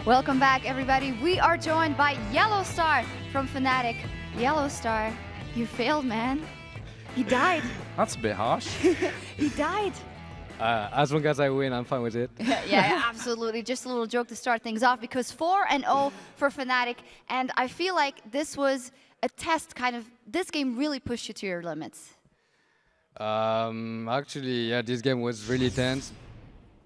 Welcome back, everybody. We are joined by Yellow Star from Fnatic. Yellow Star, you failed, man. He died. That's a bit harsh. He died. As long as I win, I'm fine with it. Yeah, absolutely. Just a little joke to start things off, because 4-0 for Fnatic, and I feel like this was a test, kind of. This game really pushed you to your limits. Actually, yeah, this game was really tense.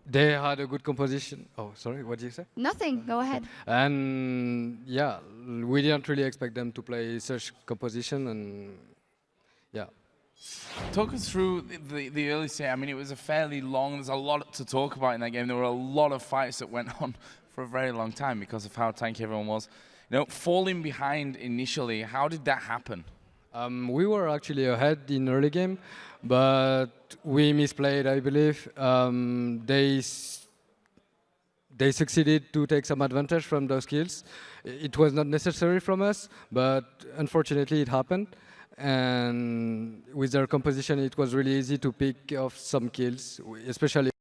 They had a good composition. Oh, sorry, what did you say? Nothing, go ahead. And yeah, we didn't really expect them to play such composition, and yeah. Talk us through the early stage. I mean, it was a fairly long, there's a lot to talk about in that game. There were a lot of fights that went on for a very long time because of how tanky everyone was. You know, falling behind initially, how did that happen? We were actually ahead in early game, but we misplayed, I believe. They succeeded to take some advantage from those kills. It was not necessary from us, but unfortunately it happened. And with their composition, it was really easy to pick off some kills, especially.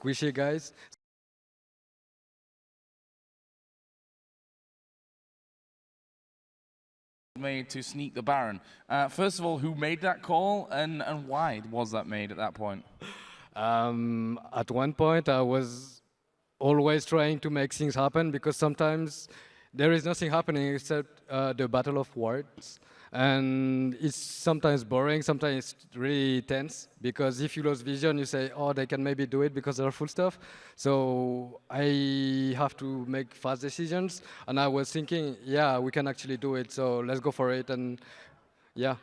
Squishy guys. Made to sneak the Baron. First of all, who made that call and why was that made at that point? At one point, I was always trying to make things happen because sometimes there is nothing happening except the battle of words. And it's sometimes boring, sometimes it's really tense, because if you lose vision, you say, oh, they can maybe do it because they're full stuff. So I have to make fast decisions. And I was thinking, yeah, we can actually do it, so let's go for it. And yeah.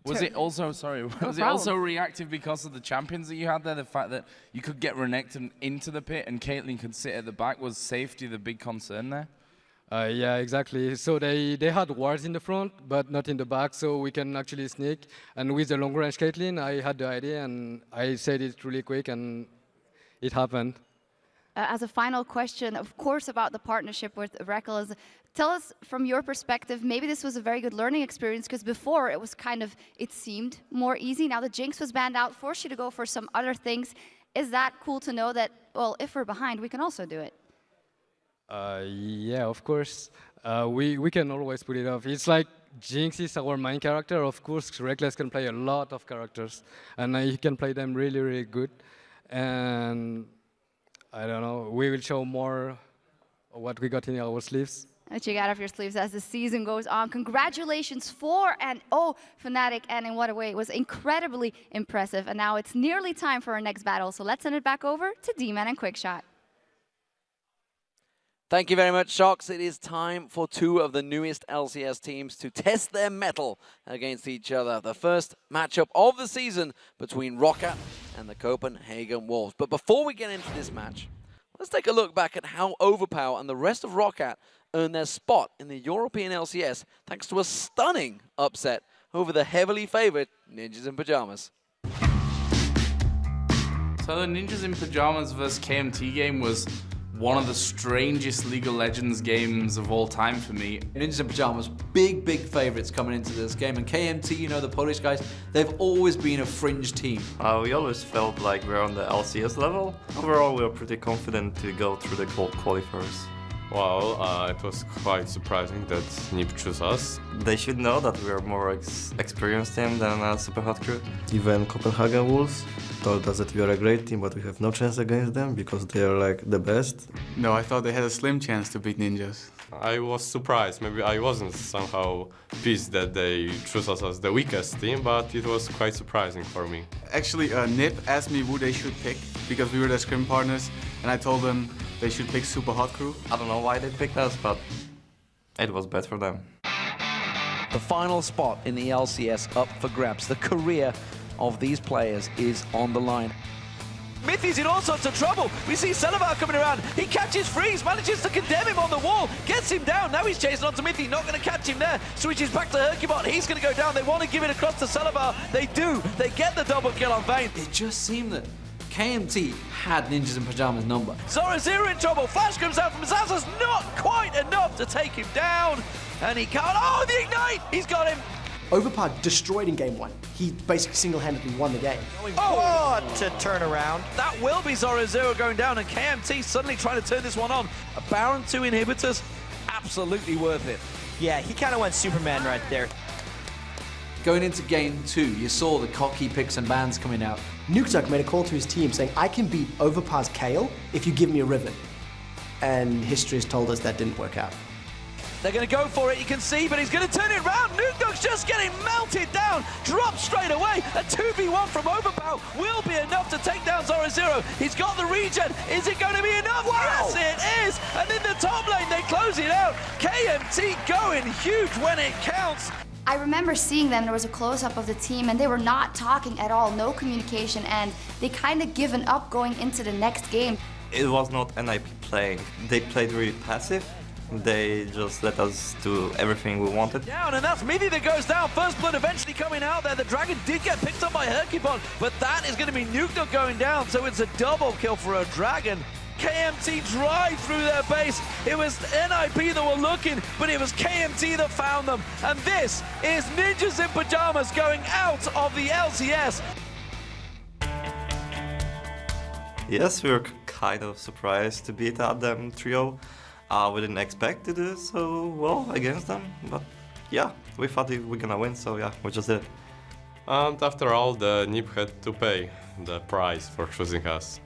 Was it also, sorry, was it also reactive because of the champions that you had there? The fact that you could get Renekton into the pit and Caitlyn could sit at the back, was safety the big concern there? Yeah, exactly. So they had wards in the front, but not in the back, so we can actually sneak. And with the long range Caitlyn, I had the idea, and I said it really quick, and it happened. As a final question, of course, about the partnership with Reckles, tell us from your perspective, maybe this was a very good learning experience, because before it was kind of, it seemed more easy. Now the Jinx was banned out, forced you to go for some other things. Is that cool to know that, well, if we're behind, we can also do it? Yeah, of course. We can always put it off. It's like Jinx is our main character. Of course, Reckless can play a lot of characters, and he can play them really, really good. And I don't know, we will show more what we got in our sleeves. What you got up your sleeves as the season goes on. Congratulations, 4-0 Fnatic, and in what a way. It was incredibly impressive. And now it's nearly time for our next battle. So let's send it back over to D-Man and Quickshot. Thank you very much, Shox. It is time for two of the newest LCS teams to test their mettle against each other. The first matchup of the season between ROC and the Copenhagen Wolves. But before we get into this match, let's take a look back at how Overpower and the rest of ROC earned their spot in the European LCS thanks to a stunning upset over the heavily favored Ninjas in Pajamas. So the Ninjas in Pajamas vs KMT game was one of the strangest League of Legends games of all time for me. Ninjas in Pajamas, big favorites coming into this game. And KMT, you know, the Polish guys, they've always been a fringe team. We always felt like we're on the LCS level. Overall, we were pretty confident to go through the qualifiers. Well, it was quite surprising that NIP chose us. They should know that we are more experienced team than Super Hot Crew. Even Copenhagen Wolves told us that we are a great team, but we have no chance against them because they are like the best. No, I thought they had a slim chance to beat Ninjas. I was surprised. Maybe I wasn't somehow pissed that they chose us as the weakest team, but it was quite surprising for me. Actually, NIP asked me who they should pick because we were their scrim partners, and I told them they should pick Super Hot Crew. I don't know why they picked us, but it was bad for them. The final spot in the LCS up for grabs. The career of these players is on the line. Mithy's in all sorts of trouble. We see Selavar coming around. He catches Freeze, manages to condemn him on the wall, gets him down. Now he's chasing onto Mithy, not going to catch him there. Switches back to Hercubot. He's going to go down. They want to give it across to Selavar. They do. They get the double kill on Vayne. It just seemed that KMT had Ninjas in Pajamas number. Zora in trouble. Flash comes out from Zazas. Not quite enough to take him down. And he can't. Oh, the Ignite! He's got him. Overpower destroyed in game 1. He basically single-handedly won the game. Oh, what a turnaround. That will be Zora going down, and KMT suddenly trying to turn this one on. A Baron 2 inhibitors, absolutely worth it. Yeah, he kind of went Superman right there. Going into game 2, you saw the cocky picks and bans coming out. Nukeduck made a call to his team saying, I can beat Overpower's Kayle if you give me a Riven. And history has told us that didn't work out. They're going to go for it, you can see, but he's going to turn it around. Nukeduck's just getting melted down, dropped straight away. A 2v1 from Overpower will be enough to take down Zora. He's got the regen. Is it going to be enough? Wow. Yes, it is. And in the top lane, they close it out. KMT going huge when it counts. I remember seeing them, there was a close-up of the team, and they were not talking at all, no communication, and they kind of given up going into the next game. It was not NIP playing. They played really passive. They just let us do everything we wanted. Down, and that's Mithy that goes down. First blood eventually coming out there. The Dragon did get picked up by Hercubot, but that is going to be Nukeduck going down, so it's a double kill for a Dragon. KMT drive through their base. It was NIP that were looking, but it was KMT that found them. And this is Ninjas in Pajamas going out of the LCS. Yes, we were kind of surprised to beat them 3-0. We didn't expect to do so well against them, but yeah, we thought we were gonna win, so yeah, we just did it. And after all, the NIP had to pay the price for choosing us.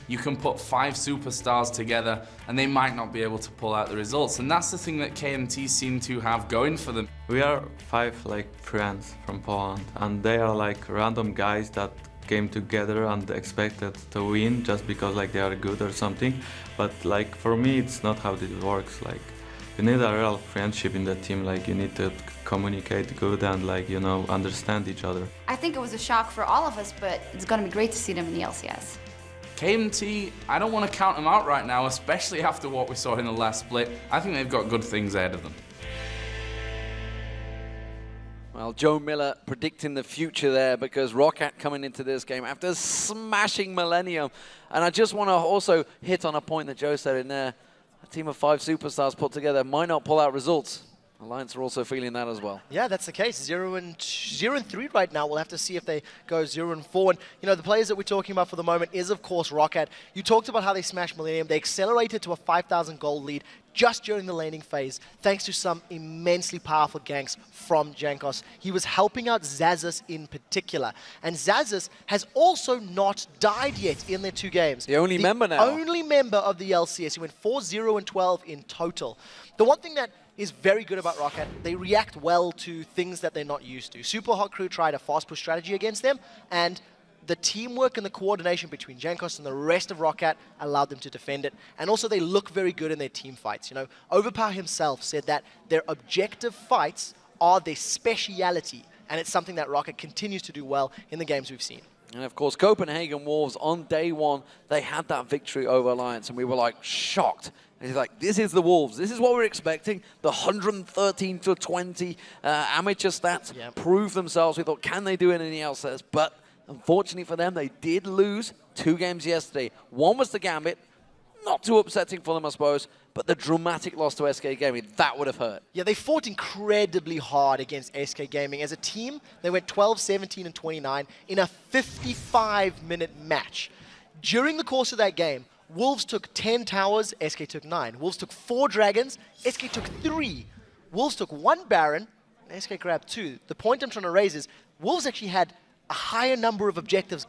You can put 5 superstars together and they might not be able to pull out the results, and that's the thing that KMT seem to have going for them. We are 5 friends from Poland, and they are random guys that came together and expected to win just because they are good or something. But for me, it's not how it works. You need a real friendship in the team. You need to communicate good and understand each other. I think it was a shock for all of us, but it's going to be great to see them in the LCS. KMT, I don't want to count them out right now, especially after what we saw in the last split. I think they've got good things ahead of them. Well, Joe Miller predicting the future there, because ROC coming into this game after smashing Millennium. And I just want to also hit on a point that Joe said in there. A team of 5 superstars put together might not pull out results. Alliance are also feeling that as well. Yeah, that's the case. 0 and 3 right now. We'll have to see if they go 0 and 4. And the players that we're talking about for the moment is, of course, ROC. You talked about how they smashed Millennium. They accelerated to a 5,000 gold lead just during the laning phase, thanks to some immensely powerful ganks from Jankos. He was helping out Zazas in particular. And Zazas has also not died yet in their 2 games. The only member now. Only member of the LCS. He went 4-0 and 12 in total. The one thing that is very good about ROC, they react well to things that they're not used to. Super Hot Crew tried a fast push strategy against them, and the teamwork and the coordination between Jankos and the rest of ROC allowed them to defend it. And also they look very good in their team fights. Overpower himself said that their objective fights are their speciality, and it's something that ROC continues to do well in the games we've seen. And of course, Copenhagen Wolves on day 1, they had that victory over Alliance, and we were shocked. And he's this is the Wolves. This is what we're expecting. The 113-20 amateur stats prove themselves. We thought, can they do anything else? But unfortunately for them, they did lose 2 games yesterday. One was the Gambit. Not too upsetting for them, I suppose, but the dramatic loss to SK Gaming, that would have hurt. Yeah, they fought incredibly hard against SK Gaming. As a team, they went 12, 17, and 29 in a 55-minute match. During the course of that game, Wolves took 10 towers, SK took 9. Wolves took 4 dragons, SK took 3. Wolves took 1 baron, SK grabbed 2. The point I'm trying to raise is Wolves actually had a higher number of objectives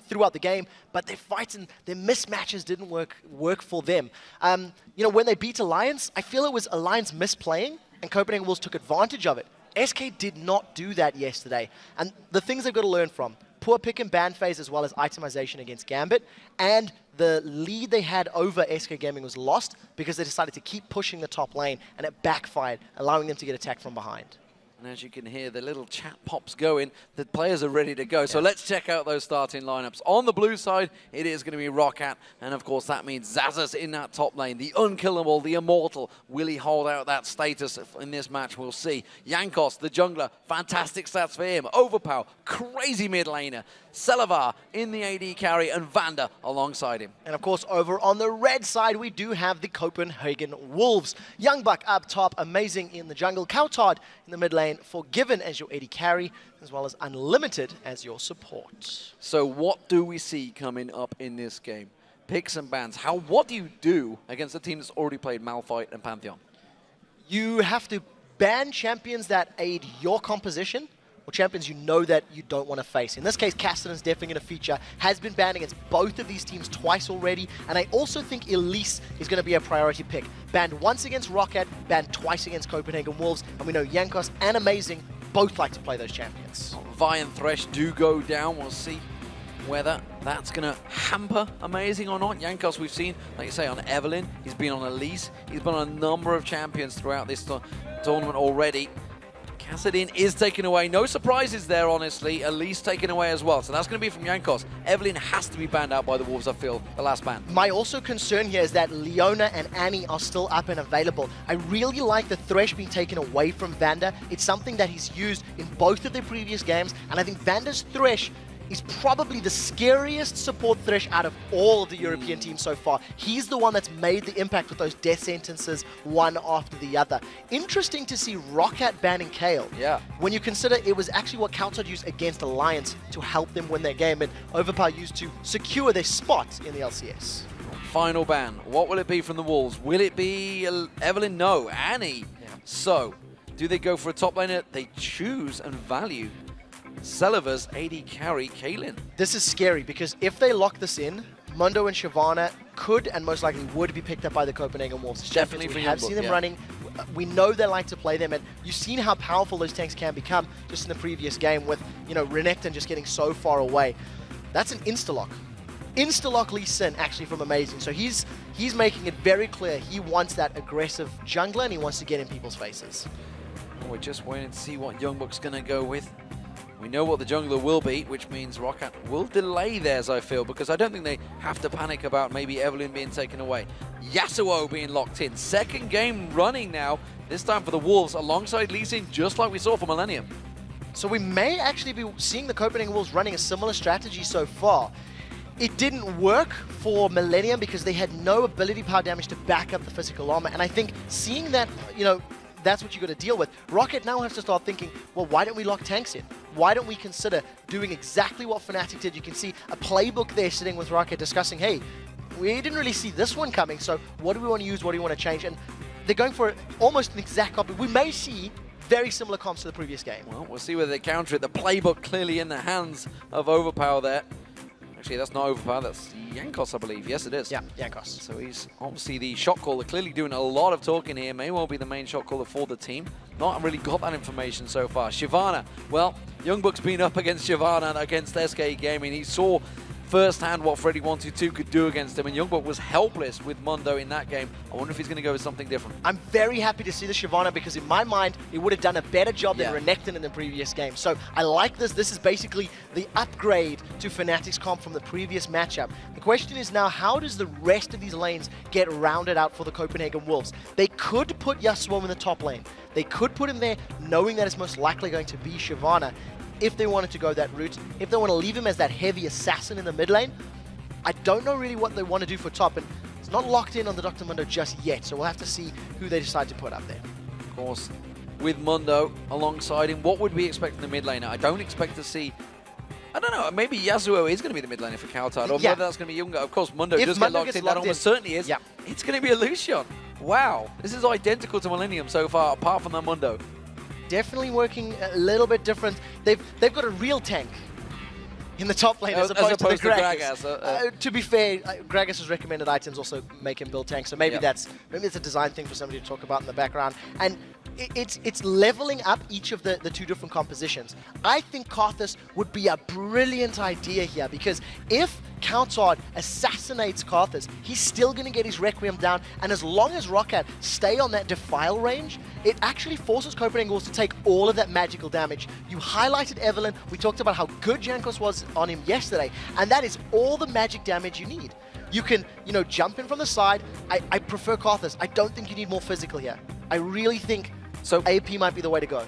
throughout the game, but their fights and their mismatches didn't work for them. When they beat Alliance, I feel it was Alliance misplaying, and Copenhagen Wolves took advantage of it. SK did not do that yesterday. And the things they've got to learn from, poor pick and ban phase as well as itemization against Gambit, and the lead they had over SK Gaming was lost because they decided to keep pushing the top lane, and it backfired, allowing them to get attacked from behind. And as you can hear, the little chat pops going. The players are ready to go. So let's check out those starting lineups. On the blue side, it is going to be ROCCAT. And of course, that means Xaxus in that top lane. The unkillable, the immortal. Will he hold out that status in this match? We'll see. Jankos, the jungler. Fantastic stats for him. Overpower, crazy mid laner. Selavar in the AD carry, and Vander alongside him. And of course, over on the red side, we do have the Copenhagen Wolves. Youngbuck up top, amazing in the jungle. Coutard in the mid lane, Forgiven as your AD carry, as well as Unlimited as your support. So what do we see coming up in this game? Picks and bans. What do you do against a team that's already played Malphite and Pantheon? You have to ban champions that aid your composition, or champions you know that you don't want to face. In this case, Castellan's definitely going to feature, has been banned against both of these teams twice already, and I also think Elise is going to be a priority pick. Banned once against ROCCAT, banned twice against Copenhagen Wolves, and we know Jankos and Amazing both like to play those champions. Vi and Thresh do go down. We'll see whether that's going to hamper Amazing or not. Jankos we've seen, like you say, on Evelyn. He's been on Elise. He's been on a number of champions throughout this tournament already. Kassadin is taken away. No surprises there, honestly. Elise taken away as well. So that's going to be from Jankos. Evelyn has to be banned out by the Wolves, I feel, the last ban. My also concern here is that Leona and Annie are still up and available. I really like the Thresh being taken away from Vander. It's something that he's used in both of their previous games, and I think Vander's Thresh is probably the scariest support Thresh out of all of the European teams so far. He's the one that's made the impact with those death sentences one after the other. Interesting to see ROCCAT banning Kayle. Yeah. When you consider it was actually what Coutard used against Alliance to help them win their game, and Overpower used to secure their spot in the LCS. Final ban. What will it be from the Wolves? Will it be Evelyn? No. Annie. Yeah. So, do they go for a top laner? They choose and value Selavar's AD carry, Kaylin. This is scary because if they lock this in, Mundo and Shyvana could and most likely would be picked up by the Copenhagen Wolves. Definitely. We have seen them running. We know they like to play them, and you've seen how powerful those tanks can become just in the previous game with, Renekton just getting so far away. That's an insta-lock. Insta-lock Lee Sin actually from Amazing. So he's making it very clear he wants that aggressive jungler and he wants to get in people's faces. We're just waiting to see what Youngbuck's going to go with. We know what the jungler will be, which means ROCCAT will delay theirs, I feel, because I don't think they have to panic about maybe Evelyn being taken away. Yasuo being locked in. Second game running now, this time for the Wolves, alongside Lee Sin, just like we saw for Millennium. So we may actually be seeing the Copenhagen Wolves running a similar strategy so far. It didn't work for Millennium because they had no ability power damage to back up the physical armor, and I think seeing that, that's what you got to deal with. ROCCAT now has to start thinking, well, why don't we lock tanks in? Why don't we consider doing exactly what Fnatic did? You can see a playbook there sitting with ROCCAT discussing, hey, we didn't really see this one coming, so what do we want to use? What do we want to change? And they're going for almost an exact copy. We may see very similar comps to the previous game. Well, we'll see whether they counter it. The playbook clearly in the hands of Overpower there. Actually, that's not Overpower, that's Jankos, I believe. Yes, it is. Yeah, Jankos. So he's obviously the shot caller, clearly doing a lot of talking here. May well be the main shot caller for the team. Not really got that information so far. Shyvana, well, Youngbuck's been up against Shyvana and against SK Gaming. He saw firsthand what Freddy 122 could do against him, and Youngbuck was helpless with Mundo in that game. I wonder if he's going to go with something different. I'm very happy to see the Shyvana because in my mind, he would have done a better job than Renekton in the previous game. So I like this. This is basically the upgrade to Fnatic's comp from the previous matchup. The question is now, how does the rest of these lanes get rounded out for the Copenhagen Wolves? They could put Yasuo in the top lane. They could put him there knowing that it's most likely going to be Shyvana. If they wanted to go that route, if they want to leave him as that heavy assassin in the mid lane, I don't know really what they want to do for top, and it's not locked in on the Dr. Mundo just yet, so we'll have to see who they decide to put up there. Of course, with Mundo alongside him, what would we expect from the mid laner? I don't expect to see I don't know. Maybe Yasuo is going to be the mid laner for Kaltad, or Yeah. whether that's going to be Younger. Of course, Mundo If does Mundo get locked gets in. That locked almost in, certainly is. yeah. It's going to be a Lucian. Wow. This is identical to Millennium so far, apart from the Mundo. Definitely working a little bit different. They've got a real tank in the top lane as opposed to the Gragas. To be fair, Gragas' recommended items also make him build tanks, so maybe that's a design thing for somebody to talk about in the background. And it's leveling up each of the two different compositions. I think Karthus would be a brilliant idea here, because if Kaltad assassinates Karthus, he's still going to get his Requiem down, and as long as Roccat stay on that Defile range, it actually forces Copenhagen Wolves to take all of that magical damage. You highlighted Evelyn, we talked about how good Jankos was on him yesterday, and that is all the magic damage you need. You can, jump in from the side. I prefer Karthus. I don't think you need more physical here. I really think AP might be the way to go.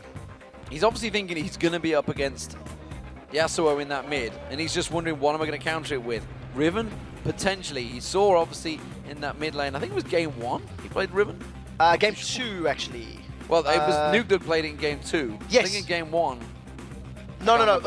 He's obviously thinking he's going to be up against Yasuo in that mid, and he's just wondering, what am I going to counter it with? Riven? Potentially. He saw, obviously, in that mid lane, I think it was game 1 he played Riven? Game 2, actually. Well, it was Nuke that played it in game 2. Yes. I think in game 1. No.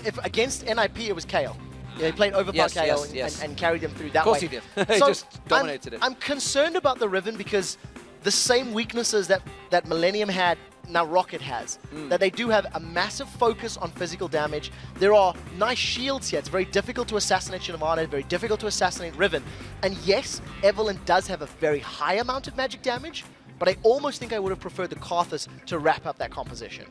If against NIP, it was Kayle. Yeah, he played overpowered Kayle and carried him through that way. Of course he did. He just dominated it. I'm concerned about the Riven because the same weaknesses that Millennium had, now Rocket has. That they do have a massive focus on physical damage. There are nice shields here. It's very difficult to assassinate Shinamana, very difficult to assassinate Riven. And yes, Evelyn does have a very high amount of magic damage, but I almost think I would have preferred the Karthus to wrap up that composition.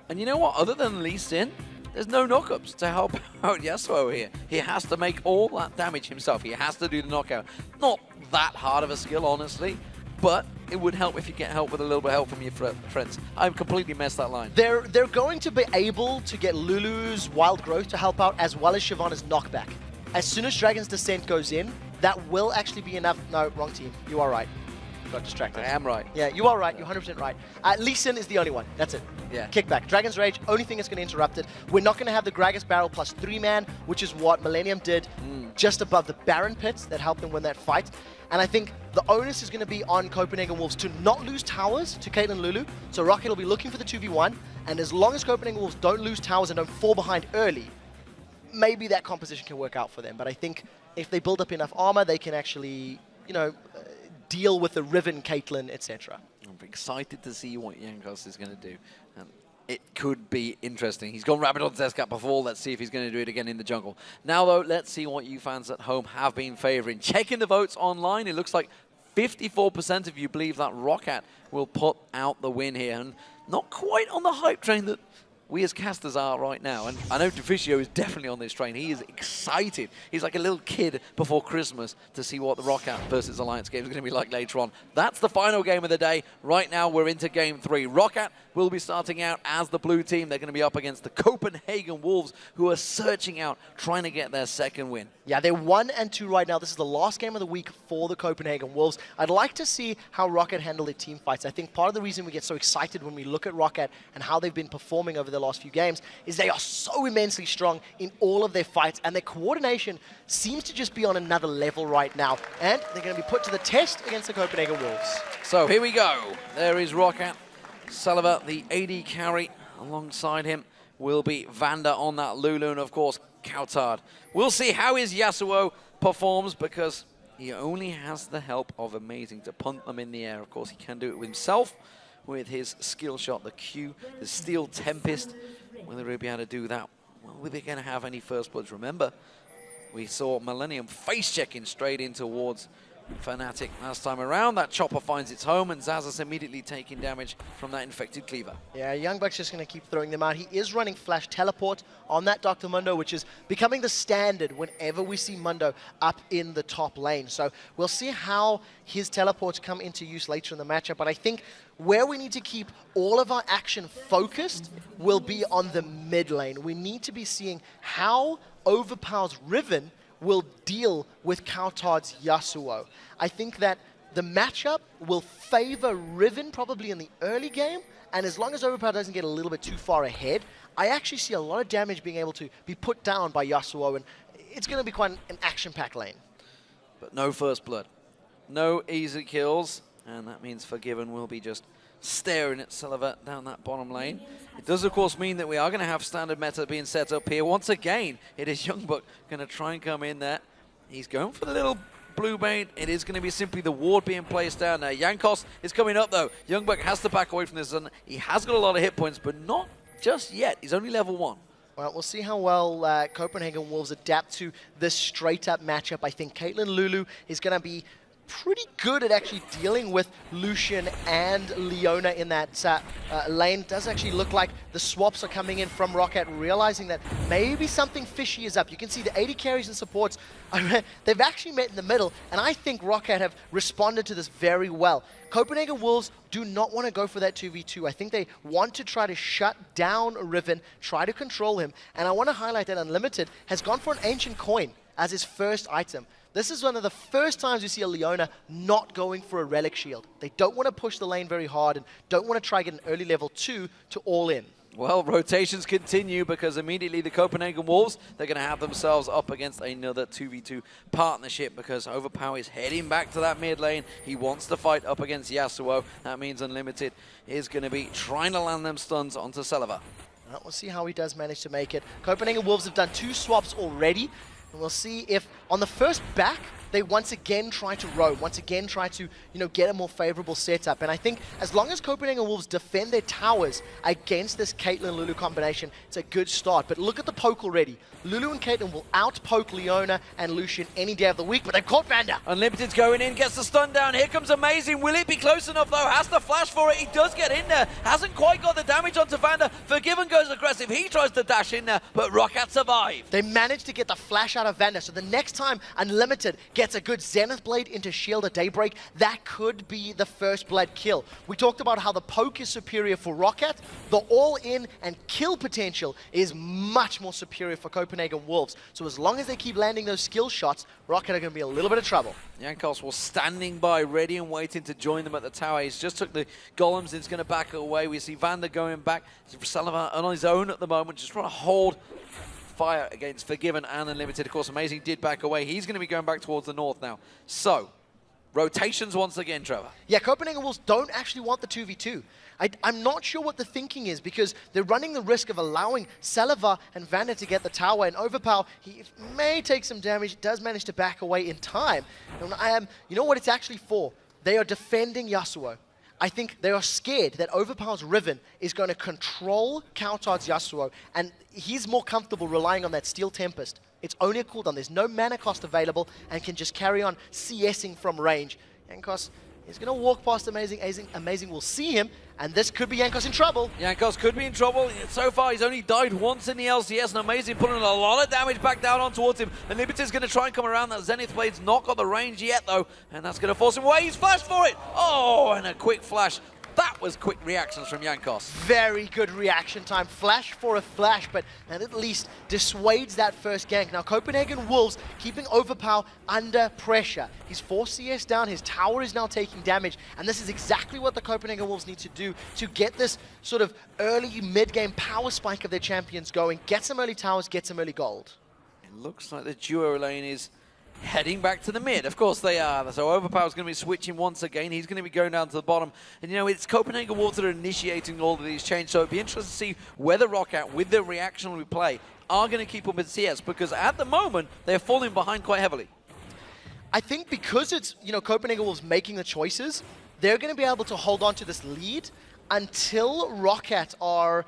And you know what? Other than Lee Sin, there's no knockups to help out Yasuo here. He has to make all that damage himself. He has to do the knockout. Not that hard of a skill, honestly, but it would help if you get help with a little bit of help from your friends. I've completely messed that line. They're going to be able to get Lulu's Wild Growth to help out, as well as Shyvana's knockback. As soon as Dragon's Descent goes in, that will actually be enough. No, wrong team. You are right. Got distracted. I am right. Yeah, you are right. You're 100% right. Lee Sin is the only one. That's it. Yeah. Kickback. Dragon's Rage, only thing that's going to interrupt it. We're not going to have the Gragas Barrel plus 3-man, which is what Millennium did just above the Baron pits that helped them win that fight. And I think the onus is going to be on Copenhagen Wolves to not lose towers to Caitlyn Lulu. So Rocket will be looking for the 2v1. And as long as Copenhagen Wolves don't lose towers and don't fall behind early, maybe that composition can work out for them. But I think if they build up enough armor, they can actually, deal with the Riven, Caitlyn, etc. I'm excited to see what Jankos is going to do. It could be interesting. He's gone Rabidon Zescat before. Let's see if he's going to do it again in the jungle. Now, though, let's see what you fans at home have been favoring. Checking the votes online, it looks like 54% of you believe that Roccat will put out the win here. And not quite on the hype train that we as casters are right now. And I know Deficio is definitely on this train. He is excited. He's like a little kid before Christmas to see what the Roccat versus Alliance game is going to be like later on. That's the final game of the day. Right now, we're into game 3. Roccat will be starting out as the blue team. They're going to be up against the Copenhagen Wolves, who are searching out, trying to get their second win. Yeah, they're 1 and 2 right now. This is the last game of the week for the Copenhagen Wolves. I'd like to see how Roccat handle their team fights. I think part of the reason we get so excited when we look at Roccat and how they've been performing over the last few games is they are so immensely strong in all of their fights, and their coordination seems to just be on another level right now. And they're going to be put to the test against the Copenhagen Wolves. So here we go. There is Roccat. Saliva, the AD carry, alongside him will be Vanda on that Lulu, and of course, Kaltad. We'll see how his Yasuo performs, because he only has the help of Amazing to punt them in the air. Of course, he can do it himself with his skill shot, the Q, the Steel Tempest. Whether he'll be able to do that, well, are they going to have any first bloods? Remember, we saw Millennium face-checking straight in towards Fnatic last time around. That chopper finds its home, and Zazas immediately taking damage from that infected cleaver. Yeah, Youngbuck's just going to keep throwing them out. He is running Flash Teleport on that Dr. Mundo, which is becoming the standard whenever we see Mundo up in the top lane. So we'll see how his teleports come into use later in the matchup. But I think where we need to keep all of our action focused will be on the mid lane. We need to be seeing how overpowers Riven will deal with Kaltad's Yasuo. I think that the matchup will favor Riven probably in the early game, and as long as Overpower doesn't get a little bit too far ahead, I actually see a lot of damage being able to be put down by Yasuo, and it's going to be quite an action-packed lane. But no first blood. No easy kills, and that means Forgiven will be just staring at Silver down that bottom lane. It does, of course, mean that we are going to have standard meta being set up here. Once again, it is Youngbuck going to try and come in there. He's going for the little blue bait. It is going to be simply the ward being placed down there. Jankos is coming up, though. Youngbuck has to back away from this, and he has got a lot of hit points, but not just yet. He's only level 1. Well, we'll see how well Copenhagen Wolves adapt to this straight-up matchup. I think Caitlyn Lulu is going to be pretty good at actually dealing with Lucian and Leona in that lane. Does actually look like the swaps are coming in from Rocket, realizing that maybe something fishy is up. You can see the AD carries and supports, they've actually met in the middle, and I think Rocket have responded to this very well. Copenhagen Wolves do not want to go for that 2v2. I think they want to try to shut down Riven, try to control him, and I want to highlight that Unlimited has gone for an Ancient Coin as his first item. This is one of the first times we see a Leona not going for a Relic Shield. They don't want to push the lane very hard and don't want to try get an early level 2 to all in. Well, rotations continue because immediately the Copenhagen Wolves, they're going to have themselves up against another 2v2 partnership because Overpower is heading back to that mid lane. He wants to fight up against Yasuo. That means Unlimited is going to be trying to land them stuns onto Celiva. Well, we'll see how he does manage to make it. Copenhagen Wolves have done 2 swaps already. And we'll see if on the first back, they once again try to roam, once again try to, get a more favorable setup. And I think as long as Copenhagen Wolves defend their towers against this Caitlyn Lulu combination, it's a good start. But look at the poke already. Lulu and Caitlyn will out-poke Leona and Lucian any day of the week, but they've caught Vander. Unlimited's going in, gets the stun down. Here comes Amazing. Will it be close enough, though? Has to flash for it. He does get in there. Hasn't quite got the damage onto Vander. Forgiven goes aggressive. He tries to dash in there, but Roccat survived. They managed to get the flash out of Vander, so the next time Unlimited gets a good Zenith Blade into Shield at Daybreak, that could be the first blood kill. We talked about how the poke is superior for Roccat. The all-in and kill potential is much more superior for Copenhagen Wolves. So as long as they keep landing those skill shots, Roccat are going to be a little bit of trouble. Jankos was standing by, ready and waiting to join them at the tower. He's just took the golems and he's going to back away. We see Vander going back. Sullivan on his own at the moment, just trying to hold fire against Forgiven and Unlimited. Of course, Amazing did back away. He's going to be going back towards the north now. So, rotations once again, Trevor. Yeah, Copenhagen Wolves don't actually want the 2v2. I'm not sure what the thinking is because they're running the risk of allowing Celiva and Vander to get the tower, and Overpower, he may take some damage, does manage to back away in time. And you know what it's actually for? They are defending Yasuo. I think they are scared that Overpower's Riven is going to control Kautar's Yasuo, and he's more comfortable relying on that Steel Tempest. It's only a cooldown, there's no mana cost available, and can just carry on CSing from range. Jankos is going to walk past Amazing. Amazing will see him, and this could be Jankos in trouble. Jankos could be in trouble. So far, he's only died once in the LCS, and Amazing putting a lot of damage back down on towards him. And Liberty's going to try and come around. That Zenith Blade's not got the range yet, though, and that's going to force him away. He's flashed for it. Oh, and a quick flash. That was quick reactions from Jankos. Very good reaction time. Flash for a flash, but that at least dissuades that first gank. Now, Copenhagen Wolves keeping Overpower under pressure. He's 4 CS down, his tower is now taking damage, and this is exactly what the Copenhagen Wolves need to do to get this sort of early mid-game power spike of their champions going. Get some early towers, get some early gold. It looks like the duo lane is heading back to the mid. Of course they are. So Overpower's going to be switching once again. He's going to be going down to the bottom. And it's Copenhagen Wolves that are initiating all of these changes. So it'd be interesting to see whether Roccat, with their reactionary play, are going to keep up with CS, because at the moment they're falling behind quite heavily. I think because it's, Copenhagen Wolves making the choices, they're going to be able to hold on to this lead until Roccat are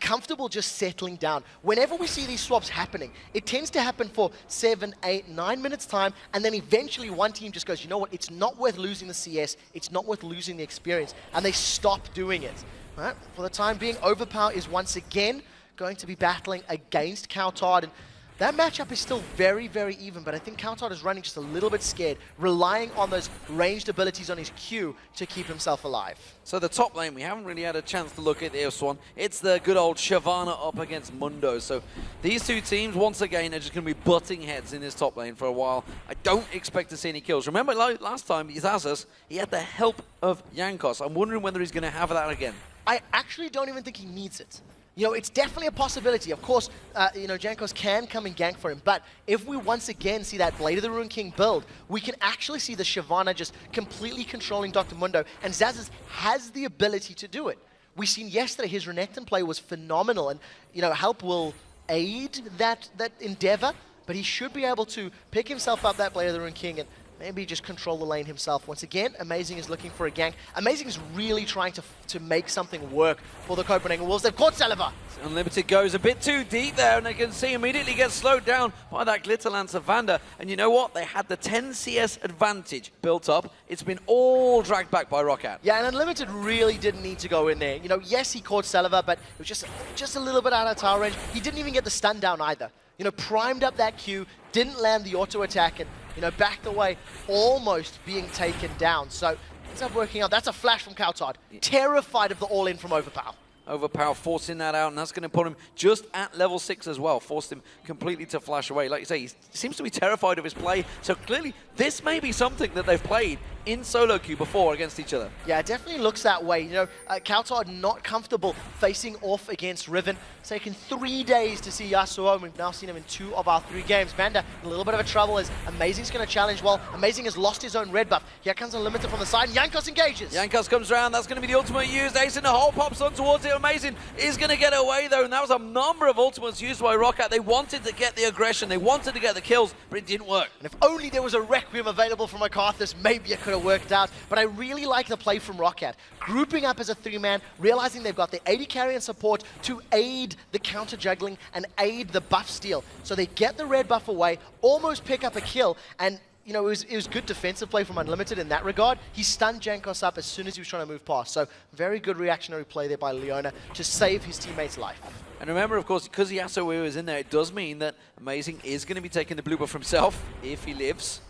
comfortable just settling down. Whenever we see these swaps happening, it tends to happen for 7, 8, 9 minutes time, and then eventually one team just goes, you know what, it's not worth losing the CS, it's not worth losing the experience, and they stop doing it. Right? For the time being, Overpower is once again going to be battling against Kautar, and that matchup is still very, very even, but I think Kautar is running just a little bit scared, relying on those ranged abilities on his Q to keep himself alive. So the top lane, we haven't really had a chance to look at this one. It's the good old Shyvana up against Mundo. So these two teams, once again, are just going to be butting heads in this top lane for a while. I don't expect to see any kills. Remember last time, Izazas, he had the help of Jankos. I'm wondering whether he's going to have that again. I actually don't even think he needs it. You know, it's definitely a possibility. Of course, you know, Jankos can come and gank for him, but if we once again see that Blade of the Ruined King build, we can actually see the Shyvana just completely controlling Dr. Mundo, and Zazas has the ability to do it. We seen yesterday his Renekton play was phenomenal, and, you know, Help will aid that endeavor, but he should be able to pick himself up that Blade of the Ruined King and maybe just control the lane himself. Once again, Amazing is looking for a gank. Amazing is really trying to make something work for the Copenhagen Wolves. They've caught Saliva. Unlimited goes a bit too deep there, and they can see immediately get slowed down by that Glitter Lancer Vander. And you know what? They had the 10 CS advantage built up. It's been all dragged back by ROC. Yeah, and Unlimited really didn't need to go in there. You know, yes, he caught Saliva, but it was just a little bit out of tower range. He didn't even get the stun down either. You know, primed up that Q, didn't land the auto attack, and, you know, backed away, almost being taken down. So, ends up working out. That's a flash from Kautard. Terrified of the all-in from Overpower. Overpower forcing that out, and that's going to put him just at level 6 as well. Forced him completely to flash away. Like you say, he seems to be terrified of his play. So clearly, this may be something that they've played in solo queue before against each other. Yeah, it definitely looks that way. You know, Kautard not comfortable facing off against Riven. It's taken 3 days to see Yasuo, and we've now seen him in 2 of our 3 games. Banda in a little bit of a trouble as Amazing's going to challenge. Well, Amazing has lost his own red buff. Here comes Unlimited from the side. Jankos engages. Jankos comes around. That's going to be the ultimate used. Ace in the hole pops on towards it. Amazing is going to get away, though, and that was a number of ultimates used by ROC. They wanted to get the aggression. They wanted to get the kills, but it didn't work. And if only there was a Requiem available from MacArthur, maybe it could have worked out. But I really like the play from ROC. Grouping up as a 3-man, realizing they've got the AD carry and support to aid the counter juggling and aid the buff steal. So they get the red buff away, almost pick up a kill, and you know, it was good defensive play from Unlimited in that regard. He stunned Jankos up as soon as he was trying to move past. So very good reactionary play there by Leona to save his teammate's life. And remember, of course, because Yasuo is in there, it does mean that Amazing is going to be taking the blue buff for himself if he lives.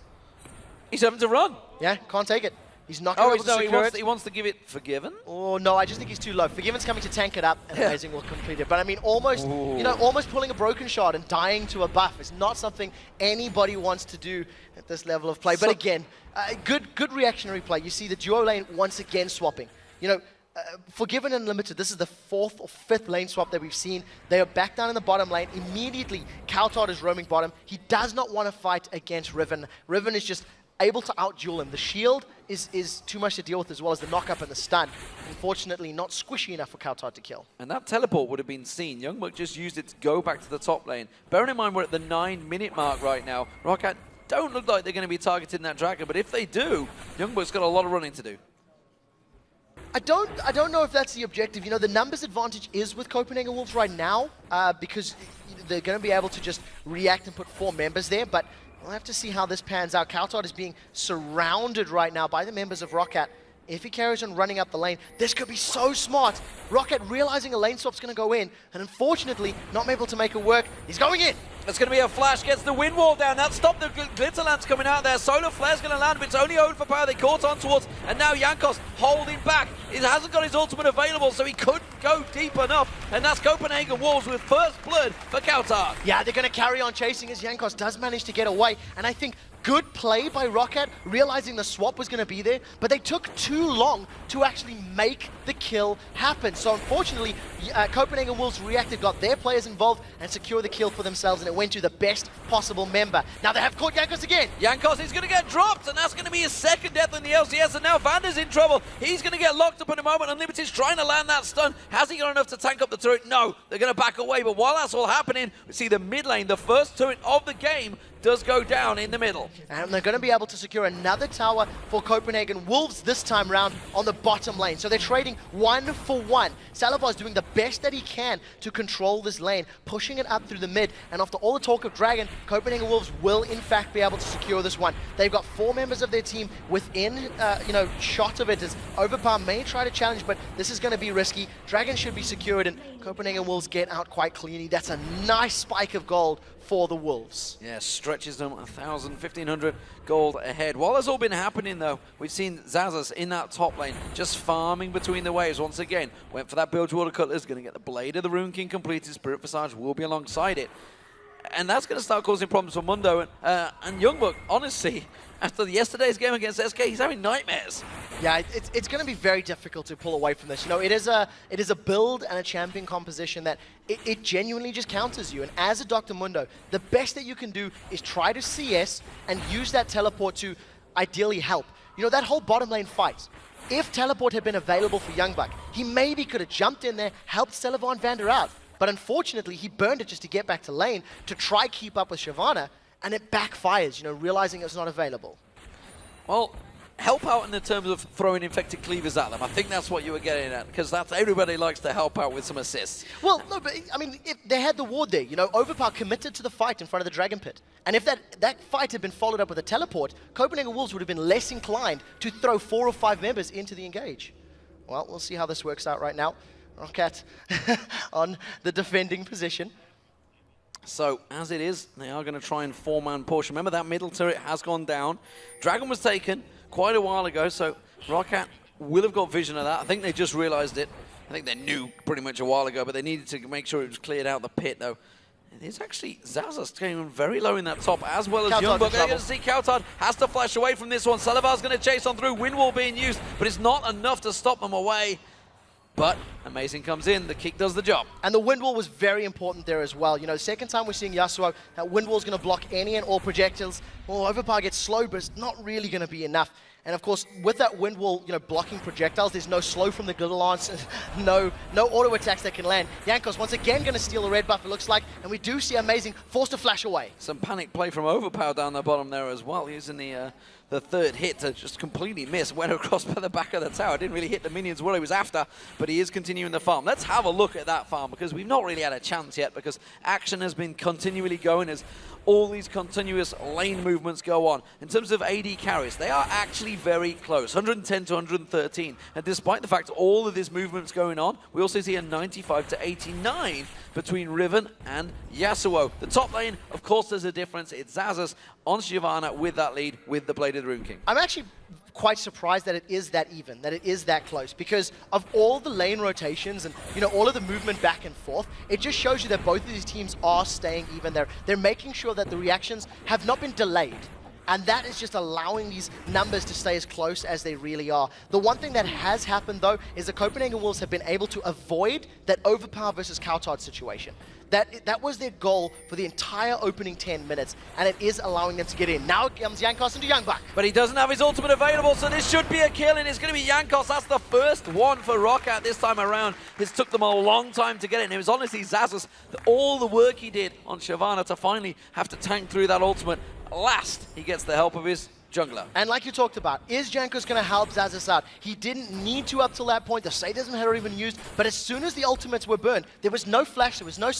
He's having to run. Yeah, can't take it. He's not going to be able to secure it. He wants to give it Forgiven? Oh, no, I just think he's too low. Forgiven's coming to tank it up, and Amazing will complete it. But I mean, almost, you know, almost pulling a broken shot and dying to a buff is not something anybody wants to do at this level of play. But again, good reactionary play. You see the duo lane once again swapping. You know, Forgiven and Unlimited, this is the 4th or 5th lane swap that we've seen. They are back down in the bottom lane. Immediately, Kautard is roaming bottom. He does not want to fight against Riven. Riven is just able to out-duel him. The shield is too much to deal with, as well as the knock-up and the stun. Unfortunately, not squishy enough for Kautard to kill. And that teleport would have been seen. Youngbuck just used it to go back to the top lane. Bearing in mind we're at the 9-minute mark right now. ROC don't look like they're going to be targeting that Dragon, but if they do, Youngbuck's got a lot of running to do. I don't know if that's the objective. You know, the numbers advantage is with Copenhagen Wolves right now, because they're going to be able to just react and put 4 members there, but we'll have to see how this pans out. Kautard is being surrounded right now by the members of ROC. If he carries on running up the lane, this could be so smart. ROC realizing a lane swap's going to go in, and unfortunately, not able to make it work. He's going in. It's going to be a flash, gets the wind wall down. That stopped the Glitter Lance coming out there. Solar Flare's going to land, but it's only Overpower they caught on towards. And now Jankos holding back. He hasn't got his ultimate available, so he couldn't go deep enough. And that's Copenhagen Wolves with first blood for Kautard. Yeah, they're going to carry on chasing as Jankos does manage to get away. And I think good play by ROC, realizing the swap was going to be there, but they took too long to actually make the kill happen. So unfortunately, Copenhagen Wolves reacted, got their players involved, and secured the kill for themselves, and it went to the best possible member. Now they have caught Jankos again. Jankos is going to get dropped, and that's going to be his 2nd death in the LCS, and now Vander's in trouble. He's going to get locked up in a moment. Unlimited's trying to land that stun. Has he got enough to tank up the turret? No, they're going to back away, but while that's all happening, we see the mid lane, the first turret of the game, does go down in the middle. And they're going to be able to secure another tower for Copenhagen Wolves this time round on the bottom lane. So they're trading 1 for 1. Salivar is doing the best that he can to control this lane, pushing it up through the mid. And after all the talk of Dragon, Copenhagen Wolves will in fact be able to secure this one. They've got 4 members of their team within, you know, shot of it, as Overpower may try to challenge, but this is going to be risky. Dragon should be secured, and Copenhagen Wolves get out quite cleanly. That's a nice spike of gold for the Wolves. Yeah, stretches them 1,000, 1,500 gold ahead. While that's all been happening, though, we've seen Zazas in that top lane, just farming between the waves once again. Went for that build to Water Cutlass, going to get the Blade of the Ruined King completed. Spirit Visage will be alongside it. And that's going to start causing problems for Mundo. And Youngbuck, honestly, after yesterday's game against SK, he's having nightmares. Yeah, it's going to be very difficult to pull away from this. You know, it is a build and a champion composition that it genuinely just counters you. And as a Dr. Mundo, the best that you can do is try to CS and use that teleport to ideally help. You know, that whole bottom lane fight, if teleport had been available for Youngbuck, he maybe could have jumped in there, helped Celevan Vander out. But unfortunately, he burned it just to get back to lane to try keep up with Shyvana, and it backfires, you know, realizing it's not available. Well, help out in the terms of throwing infected cleavers at them. I think that's what you were getting at, because that's everybody likes to help out with some assists. Well, no, but I mean, if they had the ward there, you know, Overpower committed to the fight in front of the Dragon Pit. And if that fight had been followed up with a teleport, Copenhagen Wolves would have been less inclined to throw 4 or 5 members into the engage. Well, we'll see how this works out right now. ROC on the defending position. So, as it is, they are going to try and 4-man push. Remember, that middle turret has gone down. Dragon was taken quite a while ago, so ROC will have got vision of that. I think they just realized it. I think they knew pretty much a while ago, but they needed to make sure it was cleared out the pit, though. It's actually Zazas going very low in that top, as well as Youngbuck. They're going to see Kautard has to flash away from this one. Salavar's going to chase on through. Wind Wall being used, but it's not enough to stop them away. But Amazing comes in, the kick does the job. And the wind wall was very important there as well. You know, second time we're seeing Yasuo, that wind wall is going to block any and all projectiles. Well, Overpower gets slow, but it's not really going to be enough. And of course, with that wind wall, you know, blocking projectiles, there's no slow from the Glitter Lance, no auto attacks that can land. Jankos once again going to steal the red buff, it looks like, and we do see Amazing forced to flash away. Some panic play from Overpower down the bottom there as well, using the third hit to just completely miss. Went across by the back of the tower. Didn't really hit the minions where he was after, but he is continuing the farm. Let's have a look at that farm, because we've not really had a chance yet, because action has been continually going as all these continuous lane movements go on. In terms of AD carries, they are actually very close, 110 to 113. And despite the fact all of this movement's going on, we also see a 95 to 89 between Riven and Yasuo. The top lane, of course, there's a difference. It's Zazas on Shyvana with that lead with the Blade of the Rune King. I'm actually quite surprised that it is that even, that it is that close, because of all the lane rotations and, you know, all of the movement back and forth, it just shows you that both of these teams are staying even there. They're making sure that the reactions have not been delayed. And that is just allowing these numbers to stay as close as they really are. The one thing that has happened, though, is the Copenhagen Wolves have been able to avoid that Overpower versus Kautard situation. That was their goal for the entire opening 10 minutes, and it is allowing them to get in. Now comes Jankos into Youngbuck. But he doesn't have his ultimate available, so this should be a kill, and it's going to be Jankos. That's the first one for ROC this time around. It's took them a long time to get it, and it was honestly Zazas, all the work he did on Shyvana to finally have to tank through that ultimate. Last, he gets the help of his jungler. And like you talked about, is Jankos going to help Zazas out? He didn't need to up till that point. The sadism had already been used, but as soon as the ultimates were burned, there was no flash, there was no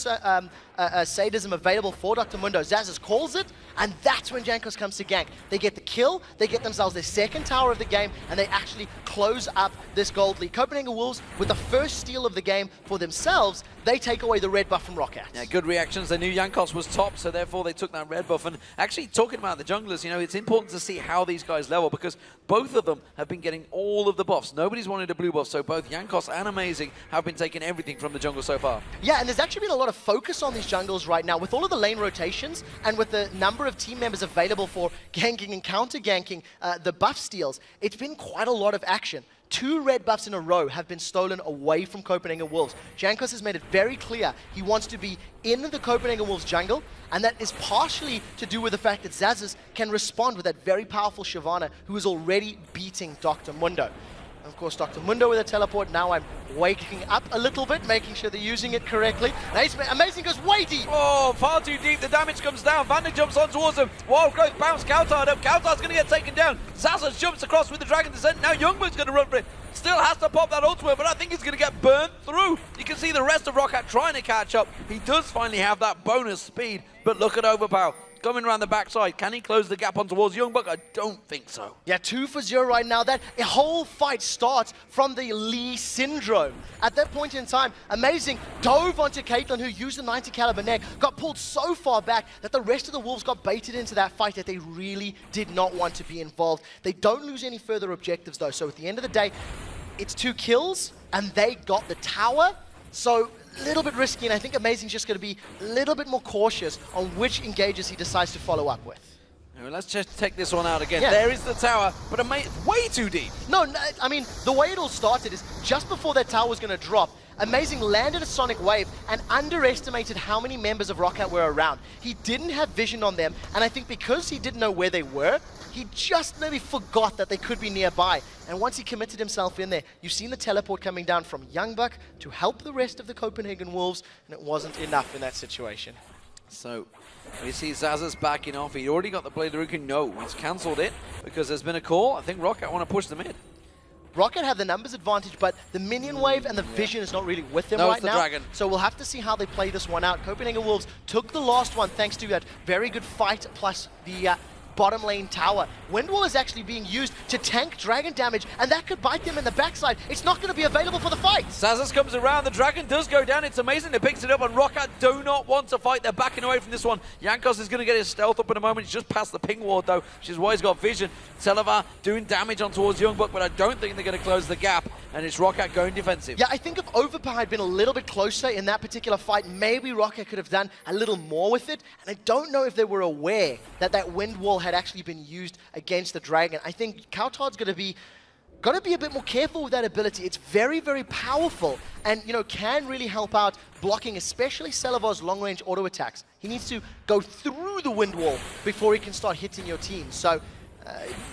sadism available for Dr. Mundo. Zazas calls it, and that's when Jankos comes to gank. They get the kill, they get themselves their second tower of the game, and they actually close up this gold lead. Copenhagen Wolves, with the first steal of the game for themselves, they take away the red buff from ROC. Yeah, good reactions. They knew Jankos was top, so therefore they took that red buff. And actually, talking about the junglers, you know, it's important to see how these guys level, because both of them have been getting all of the buffs. Nobody's wanted a blue buff, so both Jankos and Amazing have been taking everything from the jungle so far. Yeah, and there's actually been a lot of focus on these jungles right now, with all of the lane rotations and with the number of team members available for ganking and counter-ganking the buff steals. It's been quite a lot of action. 2 red buffs in a row have been stolen away from Copenhagen Wolves. Jankos has made it very clear he wants to be in the Copenhagen Wolves jungle, and that is partially to do with the fact that Zazas can respond with that very powerful Shyvana, who is already beating Dr. Mundo. Of course, Dr. Mundo with a teleport. Now I'm waking up a little bit, making sure they're using it correctly. Now Amazing goes way deep. Oh, far too deep. The damage comes down. Vander jumps on towards him. Wild Growth bounce Kautard up. Kautard's going to get taken down. Zazas jumps across with the Dragon Descent. Now Youngbuck's going to run for it. Still has to pop that ultimate, but I think he's going to get burnt through. You can see the rest of ROC trying to catch up. He does finally have that bonus speed, but look at Overpower. Coming around the backside. Can he close the gap on towards Youngbuck? I don't think so. Yeah, 2 for 0 right now. That whole fight starts from the Lee syndrome. At that point in time, Amazing dove onto Caitlyn, who used the 90 caliber neck, got pulled so far back that the rest of the Wolves got baited into that fight that they really did not want to be involved. They don't lose any further objectives though, so at the end of the day, it's 2 kills, and they got the tower. So a little bit risky, and I think Amazing's just going to be a little bit more cautious on which engages he decides to follow up with. Now, let's just take this one out again. Yeah. There is the tower, but way too deep. No, I mean, the way it all started is just before that tower was going to drop, Amazing landed a Sonic Wave and underestimated how many members of ROC were around. He didn't have vision on them, and I think because he didn't know where they were, he just maybe forgot that they could be nearby. And once he committed himself in there, you've seen the teleport coming down from Youngbuck to help the rest of the Copenhagen Wolves, and it wasn't enough in that situation. So we see Zazas backing off. He already got the Blade of Rukin. No, he's cancelled it because there's been a call. I think ROC want to push them in. Rocket have the numbers advantage, but the minion wave and the vision is not really with them No, right it's the now. dragon. So we'll have to see how they play this one out. Copenhagen Wolves took the last one thanks to that very good fight plus the bottom lane tower. Windwall is actually being used to tank dragon damage, and that could bite them in the backside. It's not going to be available for the fight. Zazas comes around, the dragon does go down, it's amazing, it picks it up, and ROC do not want to fight, they're backing away from this one. Jankos is going to get his stealth up in a moment, he's just past the ping ward though, which is why he's got vision. Televar doing damage on towards Youngbuck, but I don't think they're going to close the gap, and it's ROC going defensive. Yeah, I think if Overpower had been a little bit closer in that particular fight, maybe Rocket could have done a little more with it, and I don't know if they were aware that that wind wall had actually been used against the dragon. I think Kautard's going to be a bit more careful with that ability. It's very, very powerful and, you know, can really help out blocking, especially Selavar's long-range auto attacks. He needs to go through the wind wall before he can start hitting your team. So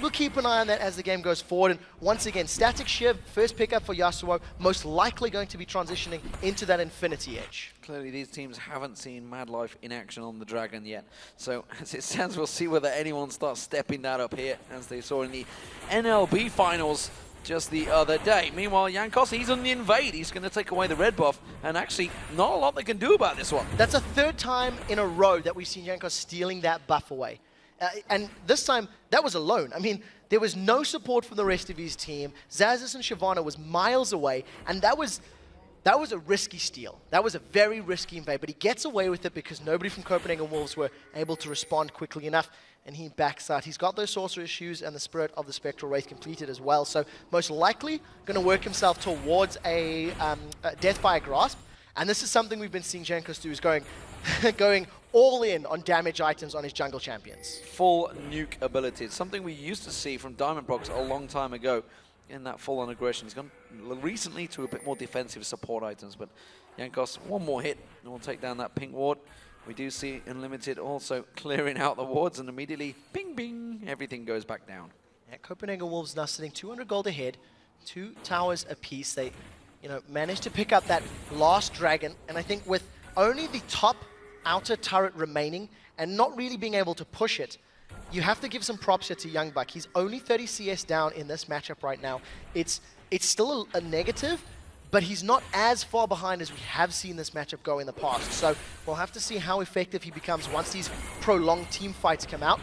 we'll keep an eye on that as the game goes forward. And once again, Static Shiv, first pickup for Yasuo, most likely going to be transitioning into that Infinity Edge. Clearly these teams haven't seen Mad Life in action on the Dragon yet. So as it stands, we'll see whether anyone starts stepping that up here, as they saw in the NLB finals just the other day. Meanwhile, Jankos, he's on the invade. He's going to take away the red buff, and actually not a lot they can do about this one. That's a third time in a row that we've seen Jankos stealing that buff away. And this time, that was alone. I mean, there was no support from the rest of his team. Zazas and Shyvana was miles away, and that was a risky steal. That was a very risky invade, but he gets away with it because nobody from Copenhagen Wolves were able to respond quickly enough, and he backs out. He's got those Sorcerer's Shoes and the Spirit of the Spectral Wraith completed as well, so most likely going to work himself towards a Death by a Grasp, and this is something we've been seeing Jankos do, is going all in on damage items on his jungle champions. Full nuke ability. It's something we used to see from Diamond Prox a long time ago in that full-on aggression. He's gone recently to a bit more defensive support items, but Jankos, one more hit and we'll take down that pink ward. We do see Unlimited also clearing out the wards, and immediately, bing, bing, everything goes back down. Yeah, Copenhagen Wolves now sitting 200 gold ahead, 2 towers apiece. They, you know, managed to pick up that last dragon, and I think with only the top outer turret remaining and not really being able to push it, you have to give some props here to Youngbuck. He's only 30 CS down in this matchup right now. It's still a negative, but he's not as far behind as we have seen this matchup go in the past. So we'll have to see how effective he becomes once these prolonged team fights come out.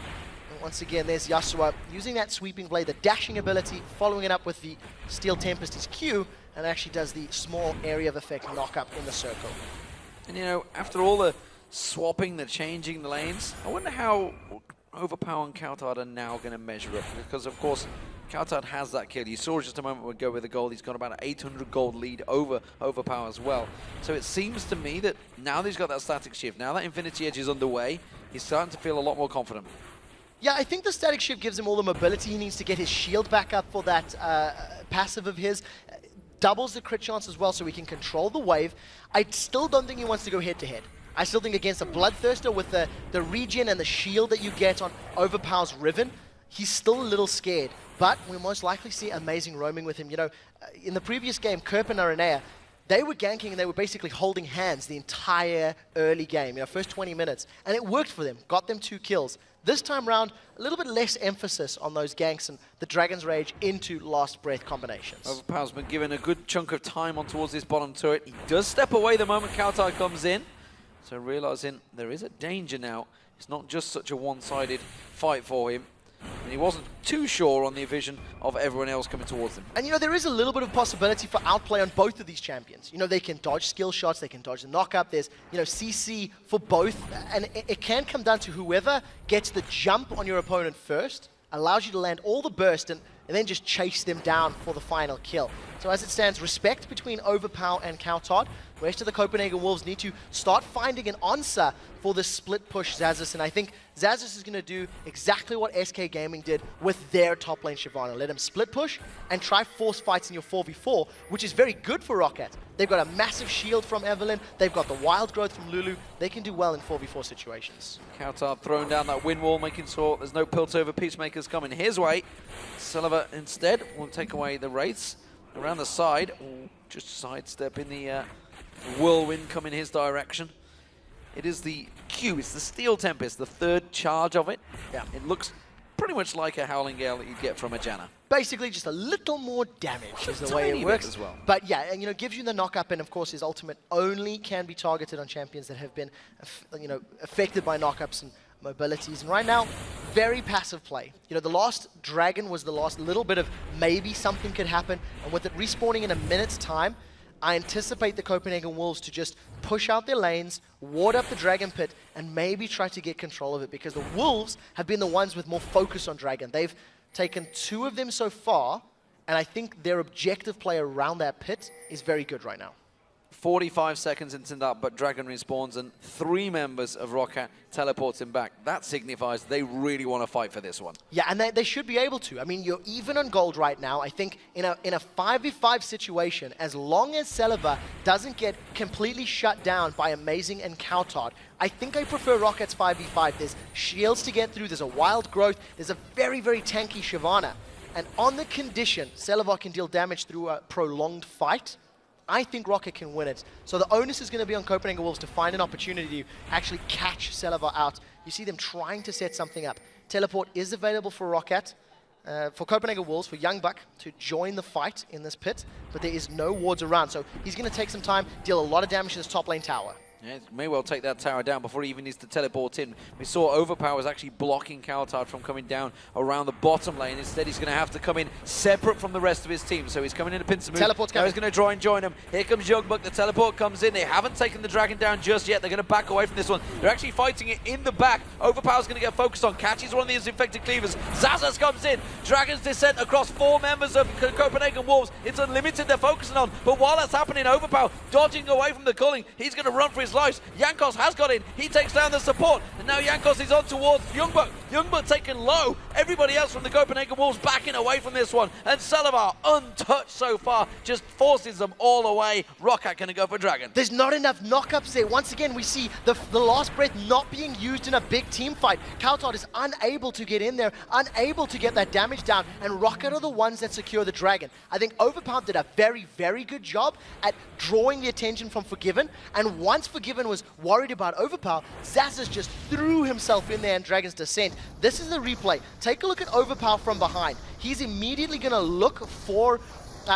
And once again, there's Yasuo using that sweeping blade, the dashing ability, following it up with the Steel Tempest, his Q, and actually does the small area of effect knock up in the circle. And you know, after all the swapping, the changing the lanes, I wonder how Overpower and Kautard are now going to measure up, because of course Kautard has that kill. You saw just a moment ago with the gold, he's got about an 800 gold lead over Overpower as well. So it seems to me that now that he's got that Static Shift, now that Infinity Edge is underway, he's starting to feel a lot more confident. Yeah, I think the Static Shift gives him all the mobility he needs to get his shield back up for that passive of his. Doubles the crit chance as well, so he can control the wave. I still don't think he wants to go head-to-head. I still think against a Bloodthirster with the regen and the shield that you get on Overpower's Riven, he's still a little scared. But we'll most likely see amazing roaming with him. You know, in the previous game, Kerp and Aranea, they were ganking and they were basically holding hands the entire early game, you know, first 20 minutes. And it worked for them, got them 2 kills. This time round, a little bit less emphasis on those ganks and the Dragon's Rage into Last Breath combinations. Overpower's been given a good chunk of time on towards this bottom turret. He does step away the moment Kautard comes in. So realizing there is a danger now. It's not just such a one-sided fight for him. And he wasn't too sure on the vision of everyone else coming towards him. And you know, there is a little bit of possibility for outplay on both of these champions. You know, they can dodge skill shots, they can dodge the knock-up. There's, you know, CC for both. And it can come down to whoever gets the jump on your opponent first, allows you to land all the burst, and and then just chase them down for the final kill. So as it stands, respect between Overpower and Kautod. The rest of the Copenhagen Wolves need to start finding an answer for the split push Xaxus, and I think Xaxus is going to do exactly what SK Gaming did with their top lane Shyvana. Let them split push and try force fights in your 4v4, which is very good for ROC. They've got a massive shield from Evelynn, they've got the wild growth from Lulu, they can do well in 4v4 situations. Kautod throwing down that wind wall, making sure there's no Piltover Peacemakers coming his way. Silver instead will take away the Wraiths around the side. Ooh, just sidestepping the whirlwind coming his direction. It is the Q, it's the Steel Tempest, the third charge of it. Yeah. It looks pretty much like a Howling Gale that you'd get from a Janna. Basically just a little more damage is the way it works as well. But yeah, and gives you the knock-up, and of course his ultimate only can be targeted on champions that have been affected by knock-ups and mobilities. And right now, very passive play. The last dragon was the last little bit of maybe something could happen, and with it respawning in a minute's time, I anticipate the Copenhagen Wolves to just push out their lanes, ward up the Dragon Pit, and maybe try to get control of it, because the Wolves have been the ones with more focus on Dragon. They've taken 2 of them so far, and I think their objective play around that pit is very good right now. 45 seconds into that, but Dragon respawns and 3 members of ROC teleports him back. That signifies they really want to fight for this one. Yeah, and they should be able to. I mean, you're even on gold right now. I think in a 5v5 situation, as long as Celiva doesn't get completely shut down by Amazing and Kautod, I think I prefer ROC's 5v5. There's shields to get through, there's a wild growth, there's a very, very tanky Shyvana. And on the condition Celiva can deal damage through a prolonged fight, I think Rocket can win it. So the onus is going to be on Copenhagen Wolves to find an opportunity to actually catch Celiva out. You see them trying to set something up. Teleport is available for Rocket, for Copenhagen Wolves, for Young Buck to join the fight in this pit, but there is no wards around. So he's going to take some time, deal a lot of damage to this top lane tower. Yeah, may well take that tower down before he even needs to teleport in. We saw Overpower was actually blocking Kautod from coming down around the bottom lane. Instead, he's going to have to come in separate from the rest of his team. So he's coming in to pin some moves. Teleport's coming. Now he's going to try and join him. Here comes Youngbuk. The teleport comes in. They haven't taken the dragon down just yet. They're going to back away from this one. They're actually fighting it in the back. Overpower's going to get focused on. Catches one of these infected cleavers. Xaxus comes in. Dragon's descent across 4 members of Copenhagen Wolves. It's unlimited they're focusing on. But while that's happening, Overpower dodging away from the culling. He's going to run for his life. Jankos has got in. He takes down the support. And now Jankos is on towards Youngbuk. Youngbuk taken low. Everybody else from the Copenhagen Wolves backing away from this one. And Celiva, untouched so far, just forces them all away. Roccat going to go for Dragon. There's not enough knockups there. Once again, we see the last breath not being used in a big team fight. Kautod is unable to get in there, unable to get that damage down, and Rocket are the ones that secure the Dragon. I think Overpower did a very, very good job at drawing the attention from Forgiven, and once Forgiven was worried about Overpower, Xaxus just threw himself in there in Dragon's Descent. This is the replay. Take a look at Overpower from behind. He's immediately going to look for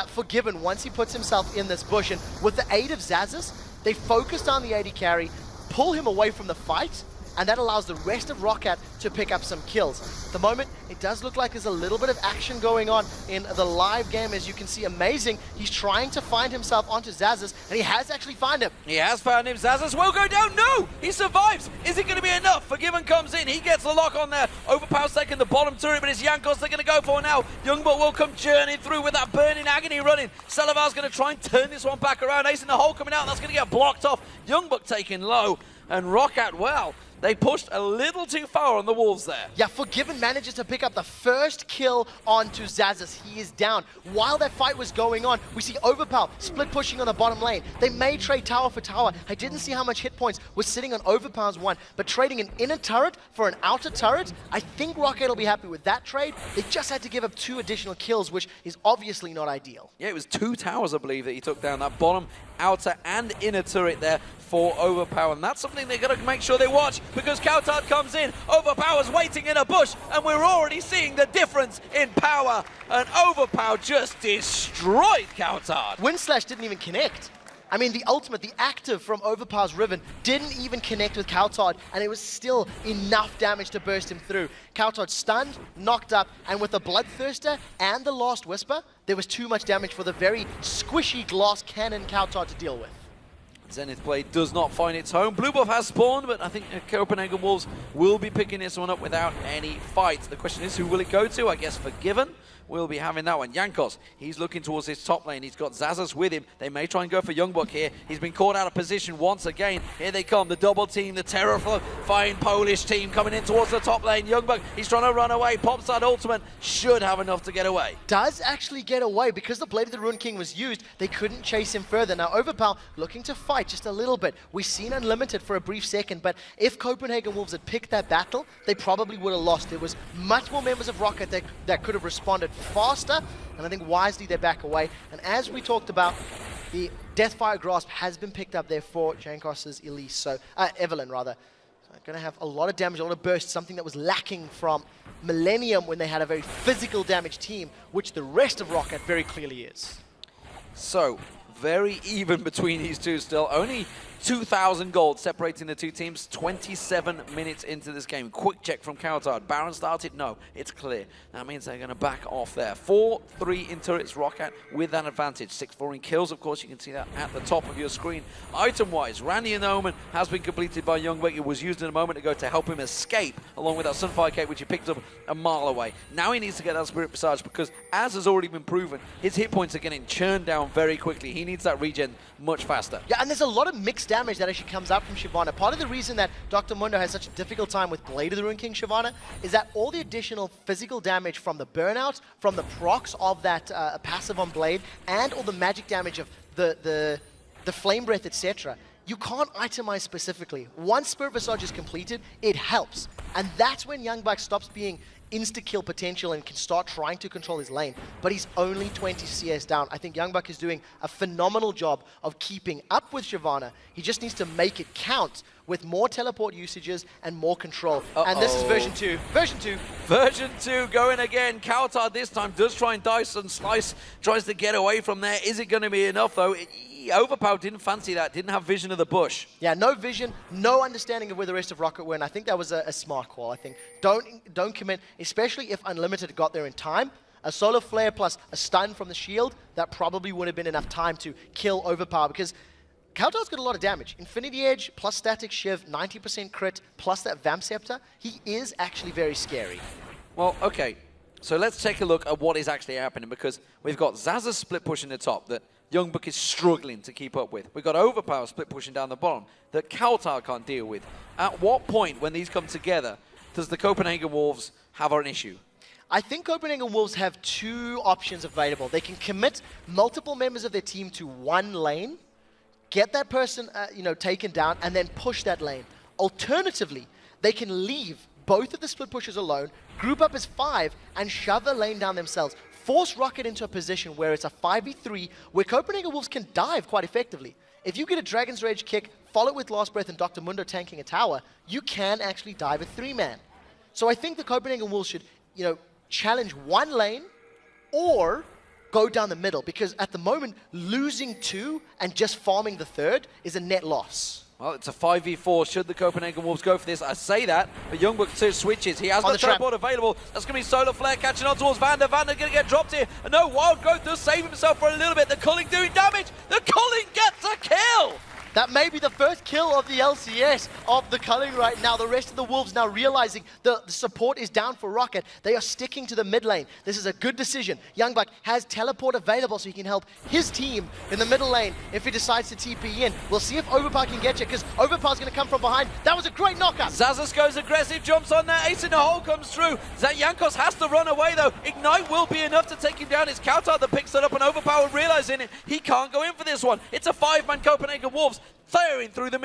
Forgiven once he puts himself in this bush, and with the aid of Xaxus, they focus on the AD carry, pull him away from the fight, and that allows the rest of Roccat to pick up some kills. At the moment, it does look like there's a little bit of action going on in the live game. As you can see, Amazing, he's trying to find himself onto Xaxus, and he has actually found him. He has found him. Xaxus will go down. No! He survives. Is it going to be enough? Forgiven comes in. He gets the lock on there. Overpower's taking the bottom turret, but it's Jankos they're going to go for now. Youngbuk will come journeying through with that burning agony running. Celiva's going to try and turn this one back around. Ace in the hole coming out. That's going to get blocked off. Youngbuk taken low. And Roccat, well, they pushed a little too far on the Wolves there. Yeah, Forgiven manages to pick up the first kill onto Xaxus. He is down. While that fight was going on, we see Overpower split pushing on the bottom lane. They may trade tower for tower. I didn't see how much hit points was sitting on Overpower's one, but trading an inner turret for an outer turret, I think Rocket will be happy with that trade. They just had to give up 2 additional kills, which is obviously not ideal. Yeah, it was 2 towers, I believe, that he took down. That bottom, outer, and inner turret there for Overpower. And that's something they've got to make sure they watch, because Kautod comes in. Overpower's waiting in a bush, and we're already seeing the difference in power. And Overpower just destroyed Kautod. Windslash didn't even connect. I mean, the ultimate, the active from Overpower's Riven didn't even connect with Kautod, and it was still enough damage to burst him through. Kautod stunned, knocked up, and with the Bloodthirster and the Last Whisper, there was too much damage for the very squishy glass cannon Kautod to deal with. Zenith Blade does not find its home. Blue buff has spawned, but I think Copenhagen Wolves will be picking this one up without any fight. The question is, who will it go to? I guess Forgiven will be having that one. Jankos, he's looking towards his top lane. He's got Zazas with him. They may try and go for Youngbuck here. He's been caught out of position once again. Here they come, the double team, the terrifying Polish team coming in towards the top lane. Youngbuck, he's trying to run away. Pops that ultimate, should have enough to get away. Does actually get away. Because the Blade of the Ruined King was used, they couldn't chase him further. Now Overpower looking to fight just a little bit. We've seen Unlimited for a brief second, but if Copenhagen Wolves had picked that battle, they probably would have lost. There was much more members of Rocket that could have responded faster, and I think wisely they back away. And as we talked about, the Deathfire Grasp has been picked up there for Jankos' Elise, so Evelyn rather. So going to have a lot of damage, a lot of burst, something that was lacking from Millennium when they had a very physical damage team, which the rest of Rocket very clearly is. So, very even between these two still. Only 2,000 gold separating the two teams. 27 minutes into this game. Quick check from Coutard. Baron started? No, it's clear. That means they're going to back off there. 4-3 in turrets, Rocket with that advantage. 6-4 in kills, of course. You can see that at the top of your screen. Item-wise, Randy and Omen has been completed by Youngbuck. It was used in a moment ago to help him escape, along with that Sunfire Cape, which he picked up a mile away. Now he needs to get that Spirit Visage because, as has already been proven, his hit points are getting churned down very quickly. He needs that regen much faster. Yeah, and there's a lot of mixed damage that actually comes up from Shyvana. Part of the reason that Dr. Mundo has such a difficult time with Blade of the Ruined King Shyvana is that all the additional physical damage from the burnout, from the procs of that passive on Blade, and all the magic damage of the Flame Breath, etc., you can't itemize specifically. Once Spirit Visage is completed, it helps. And that's when Youngbuck stops being insta-kill potential and can start trying to control his lane. But he's only 20 CS down. I think Youngbuck is doing a phenomenal job of keeping up with Shyvana. He just needs to make it count with more teleport usages and more control. And this is version 2. Version 2. Version 2 going again. Coutard this time does try and dice and slice. Tries to get away from there. Is it going to be enough though? Overpower didn't fancy that. Didn't have vision of the bush. Yeah, no vision, no understanding of where the rest of Rocket were, and I think that was a smart call. I think don't commit, especially if Unlimited got there in time. A Solar Flare plus a stun from the shield, that probably would have been enough time to kill Overpower, because Coutard's got a lot of damage. Infinity Edge plus Static Shiv, 90% crit, plus that Vamp Scepter. He is actually very scary. Well, okay. So let's take a look at what is actually happening, because we've got Zaza split pushing the top that Youngbuck is struggling to keep up with. We've got Overpower split pushing down the bottom that Coutard can't deal with. At what point, when these come together, does the Copenhagen Wolves have an issue? I think Copenhagen Wolves have two options available. They can commit multiple members of their team to one lane, get that person taken down, and then push that lane. Alternatively, they can leave both of the split pushers alone, group up as 5, and shove a lane down themselves. Force Rocket into a position where it's a 5v3, where Copenhagen Wolves can dive quite effectively. If you get a Dragon's Rage kick, follow it with Last Breath and Dr. Mundo tanking a tower, you can actually dive a 3-man. So I think the Copenhagen Wolves should, challenge one lane or go down the middle, because at the moment, losing 2 and just farming the 3rd is a net loss. Well, it's a 5v4. Should the Copenhagen Wolves go for this? I say that, but Youngbuck switches. He has got the teleport available. That's going to be Solar Flare catching on towards Vander. Vander's going to get dropped here. And no, Wild Growth does save himself for a little bit. The Culling doing damage. The Culling gets a kill! That may be the first kill of the LCS of the Culling right now. The rest of the Wolves now realizing the support is down for Rocket. They are sticking to the mid lane. This is a good decision. Youngbuck has teleport available so he can help his team in the middle lane if he decides to TP in. We'll see if Overpower can get you, because Overpower's going to come from behind. That was a great knockup. Zazas goes aggressive, jumps on there. Ace in the hole comes through. Jankos has to run away though. Ignite will be enough to take him down. It's Coutard that picks it up, and Overpower realizing it. He can't go in for this one. It's a 5-man Copenhagen Wolves firing through the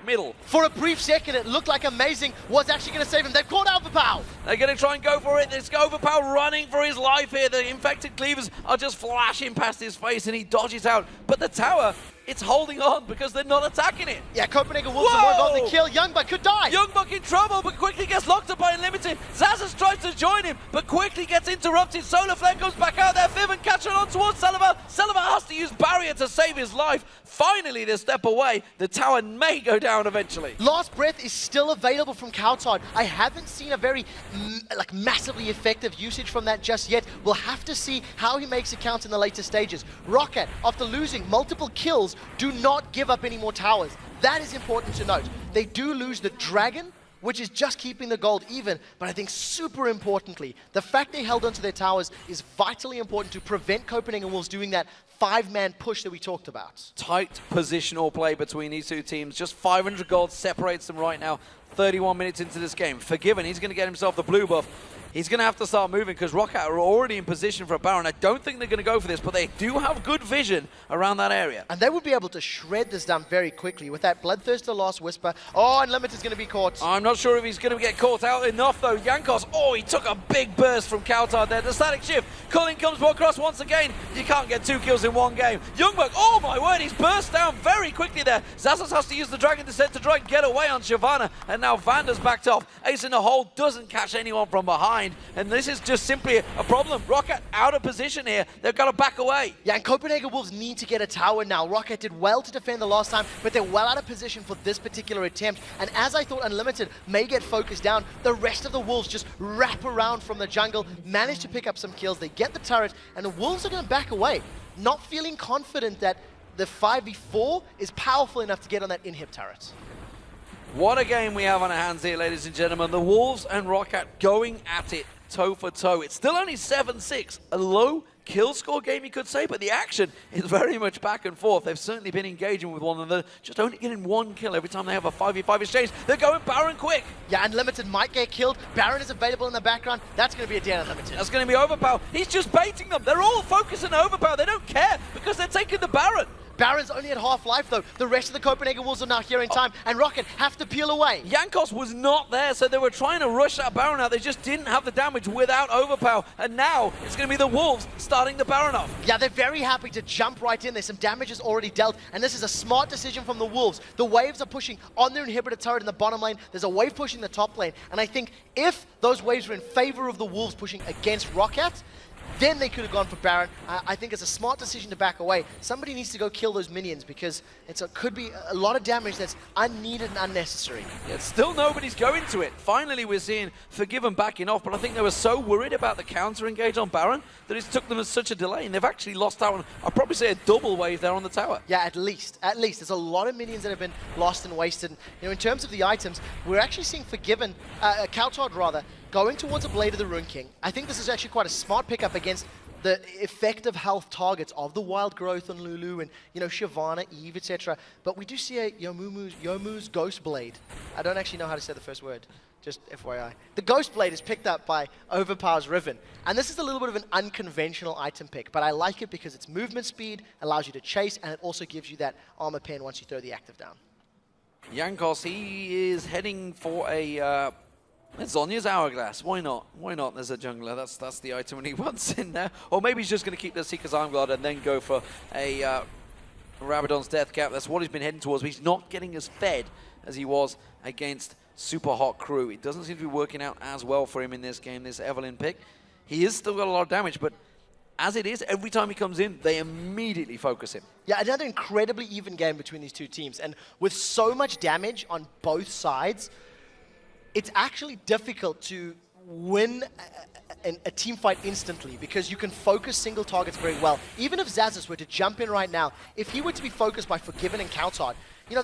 middle. For a brief second, it looked like Amazing was actually going to save him. They've caught Overpower. They're going to try and go for it. There's Overpower running for his life here. The infected cleavers are just flashing past his face, and he dodges out. But the tower, it's holding on because they're not attacking it. Yeah, Copenhagen Wolves are more involved in kill. Youngbuck could die. Youngbuck in trouble, but quickly gets locked up by Unlimited. Zazas tries to join him, but quickly gets interrupted. Solar Flare comes back out there. Viven catching on towards Salva. Salva has to use barrier to save his life. Finally, they step away. The tower may go down eventually. Last Breath is still available from Kautar. I haven't seen a very massively effective usage from that just yet. We'll have to see how he makes it count in the later stages. Rocket, after losing multiple kills, do not give up any more towers. That is important to note. They do lose the Dragon, which is just keeping the gold even, but I think super importantly, the fact they held onto their towers is vitally important to prevent Copenhagen Wolves doing that 5-man push that we talked about. Tight positional play between these two teams. Just 500 gold separates them right now. 31 minutes into this game. Forgiven, he's going to get himself the blue buff. He's going to have to start moving because Rocket are already in position for a Baron. I don't think they're going to go for this, but they do have good vision around that area. And they would be able to shred this down very quickly with that Bloodthirster Last Whisper. Oh, Unlimited's going to be caught. I'm not sure if he's going to get caught out enough, though. Jankos, oh, he took a big burst from Kautar there. The static shift. Culling comes across once again. You can't get 2 kills in one game. Youngberg, oh my word, he's burst down very quickly there. Zazas has to use the Dragon Descent to try and get away on Shyvana, and now Vander's backed off. Ace in the hole doesn't catch anyone from behind, and this is just simply a problem. Rocket out of position here. They've got to back away. Yeah, and Copenhagen Wolves need to get a tower now. Rocket did well to defend the last time, but they're well out of position for this particular attempt. And as I thought Unlimited may get focused down, the rest of the Wolves just wrap around from the jungle, manage to pick up some kills. They get the turret, and the Wolves are going to back away, not feeling confident that the 5v4 is powerful enough to get on that inhib turret. What a game we have on our hands here, ladies and gentlemen. The Wolves and Rocket going at it toe for toe. It's still only 7-6, a low kill score game, you could say, but the action is very much back and forth. They've certainly been engaging with one another, just only getting 1 kill every time they have a 5v5 exchange. They're going Baron quick. Yeah, Unlimited might get killed. Baron is available in the background. That's going to be a dead Unlimited. That's going to be Overpower. He's just baiting them. They're all focusing on Overpower. They don't care because they're taking the Baron. Baron's only at half life though. The rest of the Copenhagen Wolves are now here in time, and Rocket have to peel away. Jankos was not there, so they were trying to rush that Baron out. They just didn't have the damage without Overpower, and now it's going to be the Wolves starting the Baron off. Yeah, they're very happy to jump right in. There's some damage is already dealt, and this is a smart decision from the Wolves. The waves are pushing on their inhibitor turret in the bottom lane. There's a wave pushing the top lane, and I think if those waves were in favor of the Wolves pushing against Rocket, then they could have gone for Baron. I think it's a smart decision to back away. Somebody needs to go kill those minions because it could be a lot of damage that's unneeded and unnecessary. Yeah, still nobody's going to it. Finally, we're seeing Forgiven backing off, but I think they were so worried about the counter-engage on Baron that it took them such a delay, and they've actually lost out on, I'd probably say, a double wave there on the tower. Yeah, at least. At least. There's a lot of minions that have been lost and wasted. In terms of the items, we're actually seeing Forgiven, Kautar rather, going towards a Blade of the Rune King. I think this is actually quite a smart pickup against the effective health targets of the Wild Growth on Lulu and, Shyvana, Eve, etc. But we do see a Yomu's Ghost Blade. I don't actually know how to say the first word, just FYI. The Ghost Blade is picked up by Overpower's Riven. And this is a little bit of an unconventional item pick, but I like it because it's movement speed, allows you to chase, and it also gives you that armor pen once you throw the active down. Jankos, he is heading for a... Zonya's Hourglass. Why not? Why not? There's a jungler. That's the item when he wants in there. Or maybe he's just going to keep the Seeker's Arm Guard and then go for a Rabadon's Death Cap. That's what he's been heading towards. But he's not getting as fed as he was against Super Hot Crew. It doesn't seem to be working out as well for him in this game, this Evelyn pick. He has still got a lot of damage, but as it is, every time he comes in, they immediately focus him. Yeah, another incredibly even game between these two teams. And with so much damage on both sides, it's actually difficult to win a team fight instantly because you can focus single targets very well. Even if Zazas were to jump in right now, if he were to be focused by Forgiven and Kautar,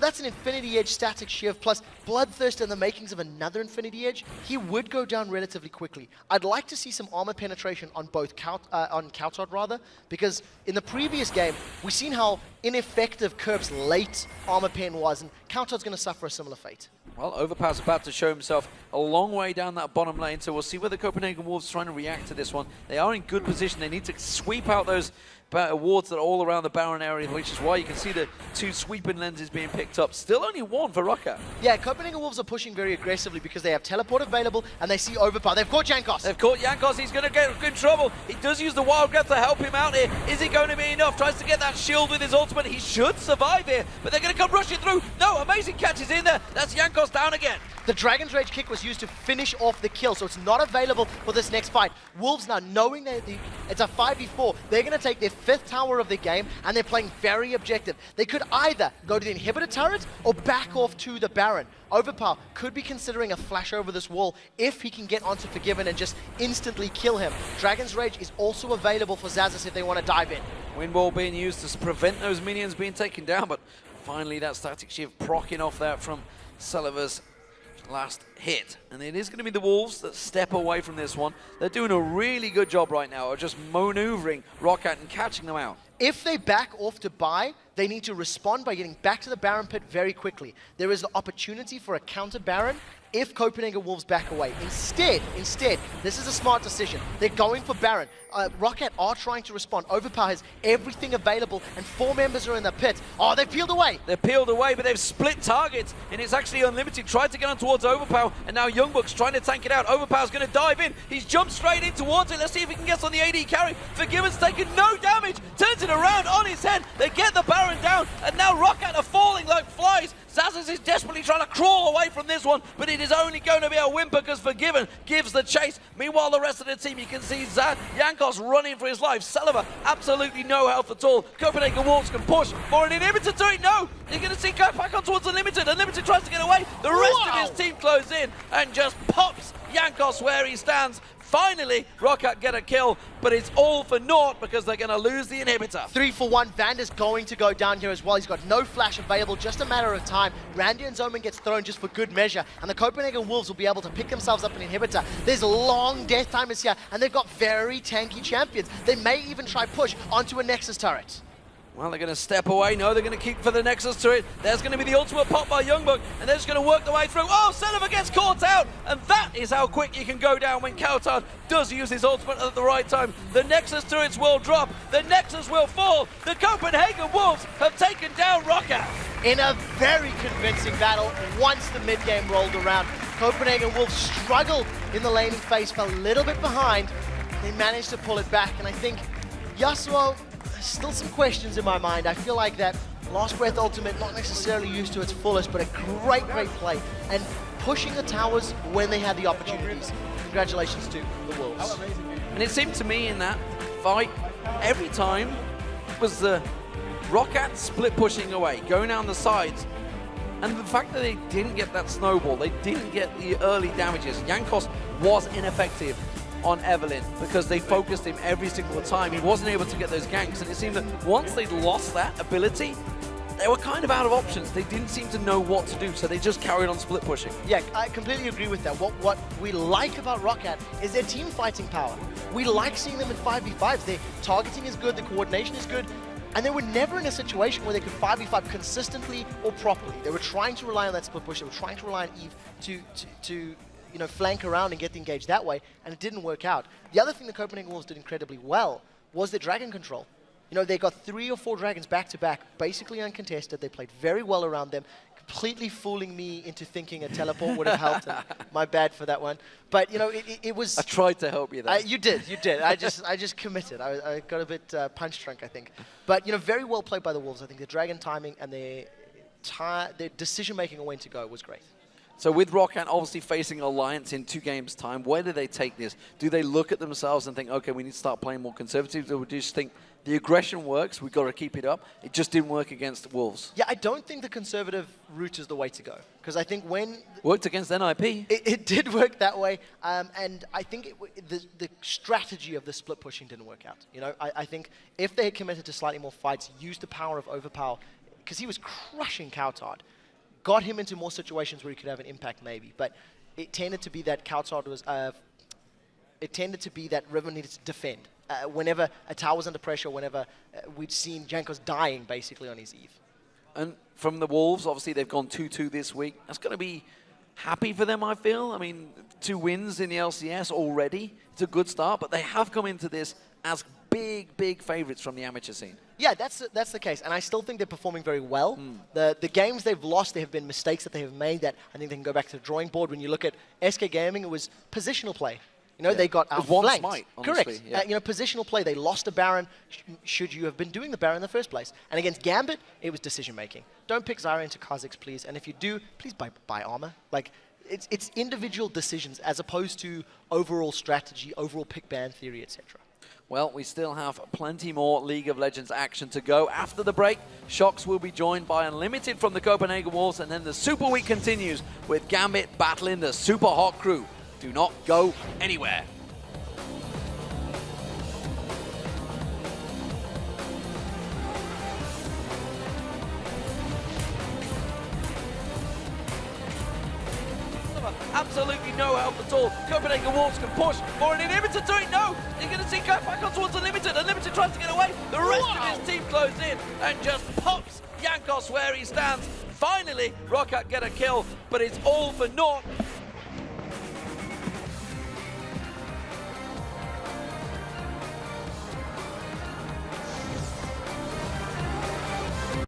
that's an Infinity Edge static shiv plus Bloodthirst and the makings of another Infinity Edge. He would go down relatively quickly. I'd like to see some armor penetration on both Kautar rather, because in the previous game, we've seen how ineffective Kerp's late armor pen was, and Kautar's going to suffer a similar fate. Well, Overpower's about to show himself a long way down that bottom lane, so we'll see where the Copenhagen Wolves are trying to react to this one. They are in good position. They need to sweep out those wards that are all around the Baron area, which is why you can see the 2 sweeping lenses being picked up. Still only 1 for Rocket. Yeah, Copenhagen Wolves are pushing very aggressively because they have teleport available and they see Overpower. They've caught Jankos. They've caught Jankos. He's going to get in trouble. He does use the Wild Growth to help him out here. Is it going to be enough? Tries to get that shield with his ultimate. He should survive here, but they're going to come rushing through. No, amazing catch is in there. That's Jankos down again. The Dragon's Rage kick was used to finish off the kill, so it's not available for this next fight. Wolves now, knowing that it's a 5v4, they're going to take their 5th tower of the game, and they're playing very objective. They could either go to the inhibitor turret or back off to the Baron. Overpower could be considering a flash over this wall if he can get onto Forgiven and just instantly kill him. Dragon's Rage is also available for Xaxus if they want to dive in. Wind Wall being used to prevent those minions being taken down, but finally that Static Shift proccing off that from Sullivan's last hit. And it is going to be the Wolves that step away from this one. They're doing a really good job right now of just maneuvering Roccat and catching them out. If they back off to buy, they need to respond by getting back to the Baron pit very quickly. There is the opportunity for a counter Baron if Copenhagen Wolves back away. Instead, this is a smart decision. They're going for Baron. Roccat are trying to respond. Overpower has everything available, and 4 members are in the pit. Oh, they've peeled away. They're peeled away, but they've split targets, and it's actually Unlimited. Tried to get on towards Overpower, and now Youngbuck's trying to tank it out. Overpower's going to dive in. He's jumped straight in towards it. Let's see if he can get on the AD carry. Forgiven's taken no damage. Turns it around on his head. They get the Baron down, and now Roccat are falling like flies. Xaxus is desperately trying to crawl away from this one, but it is only going to be a whimper because Forgiven gives the chase. Meanwhile, the rest of the team, you can see Jankos running for his life. Selva, absolutely no health at all. Copenhagen Wolves can push for an inhibitor to it. No! You're going to see go back on towards Unlimited. Unlimited tries to get away. The rest of his team close in and just pops Jankos where he stands. Finally, Roccat get a kill, but it's all for naught because they're going to lose the inhibitor. 3 for 1. Vander's going to go down here as well. He's got no flash available, just a matter of time. Randy and Zoman gets thrown just for good measure, and the Copenhagen Wolves will be able to pick themselves up an inhibitor. There's long death timers here, and they've got very tanky champions. They may even try push onto a Nexus turret. Well, they're going to step away. No, they're going to keep for the Nexus turret. There's going to be the ultimate pop by Youngbuck, and they're just going to work their way through. Oh, Selva gets caught out, and that is how quick you can go down when Kautard does use his ultimate at the right time. The Nexus turrets will drop. The Nexus will fall. The Copenhagen Wolves have taken down Roccat. In a very convincing battle, once the mid-game rolled around, Copenhagen Wolves struggled in the laning phase, fell a little bit behind. They managed to pull it back, and I think Yasuo, still some questions in my mind. I feel like that Last Breath ultimate, not necessarily used to its fullest, but a great play. And pushing the towers when they had the opportunities. Congratulations to the Wolves. And it seemed to me in that fight, every time was the Roccat split pushing away, going down the sides. And the fact that they didn't get that snowball, they didn't get the early damages. Jankos was ineffective on Evelyn because they focused him every single time. He wasn't able to get those ganks, and it seemed that once they'd lost that ability, they were kind of out of options. They didn't seem to know what to do, so they just carried on split pushing. Yeah, I completely agree with that. What we like about Roccat is their team fighting power. We like seeing them in 5v5s. Their targeting is good, the coordination is good, and they were never in a situation where they could 5v5 consistently or properly. They were trying to rely on that split push. They were trying to rely on Eve to flank around and get the engage that way, and it didn't work out. The other thing the Copenhagen Wolves did incredibly well was their dragon control. They got 3 or 4 dragons back to back, basically uncontested. They played very well around them, completely fooling me into thinking a teleport would have helped. And my bad for that one. But it was. I tried to help you there. You did. I just committed. I got a bit punch drunk, I think. But very well played by the Wolves. I think the dragon timing and their decision making on when to go was great. So with Roccat obviously facing Alliance in 2 games' time, where do they take this? Do they look at themselves and think, okay, we need to start playing more conservative, or do you just think the aggression works, we've got to keep it up? It just didn't work against Wolves. Yeah, I don't think the conservative route is the way to go, because I think when... Worked against NIP. It did work that way, and I think the strategy of the split pushing didn't work out. I think if they had committed to slightly more fights, used the power of overpower, because he was crushing Kautard, got him into more situations where he could have an impact maybe, but it tended to be that Kautard was, it tended to be that Riven needed to defend. Whenever a tower was under pressure, whenever we'd seen Jankos dying basically on his Eve. And from the Wolves, obviously they've gone 2-2 this week. That's going to be happy for them, I feel. I mean, 2 wins in the LCS already. It's a good start, but they have come into this as big favorites from the amateur scene. Yeah, that's the case, and I still think they're performing very well. The games they've lost, there have been mistakes that they have made that I think they can go back to the drawing board. When you look at SK Gaming, it was positional play. They got outflanked. Smite, correct. Yeah. Positional play. They lost a Baron. Should you have been doing the Baron in the first place? And against Gambit, it was decision making. Don't pick Zyra into Kha'Zix, please. And if you do, please buy armor. Like it's individual decisions as opposed to overall strategy, overall pick ban theory, etc. Well, we still have plenty more League of Legends action to go. After the break, Shox will be joined by Unlimited from the Copenhagen Wolves, and then the Super Week continues with Gambit battling the Super Hot crew. Do not go anywhere. Absolutely no help at all. Copenhagen Wolves can push for an inhibitor to it. No, you're going to see go back on towards Unlimited. Unlimited tries to get away. The rest of his team close in and just pops Jankos where he stands. Finally, ROC get a kill, but it's all for naught.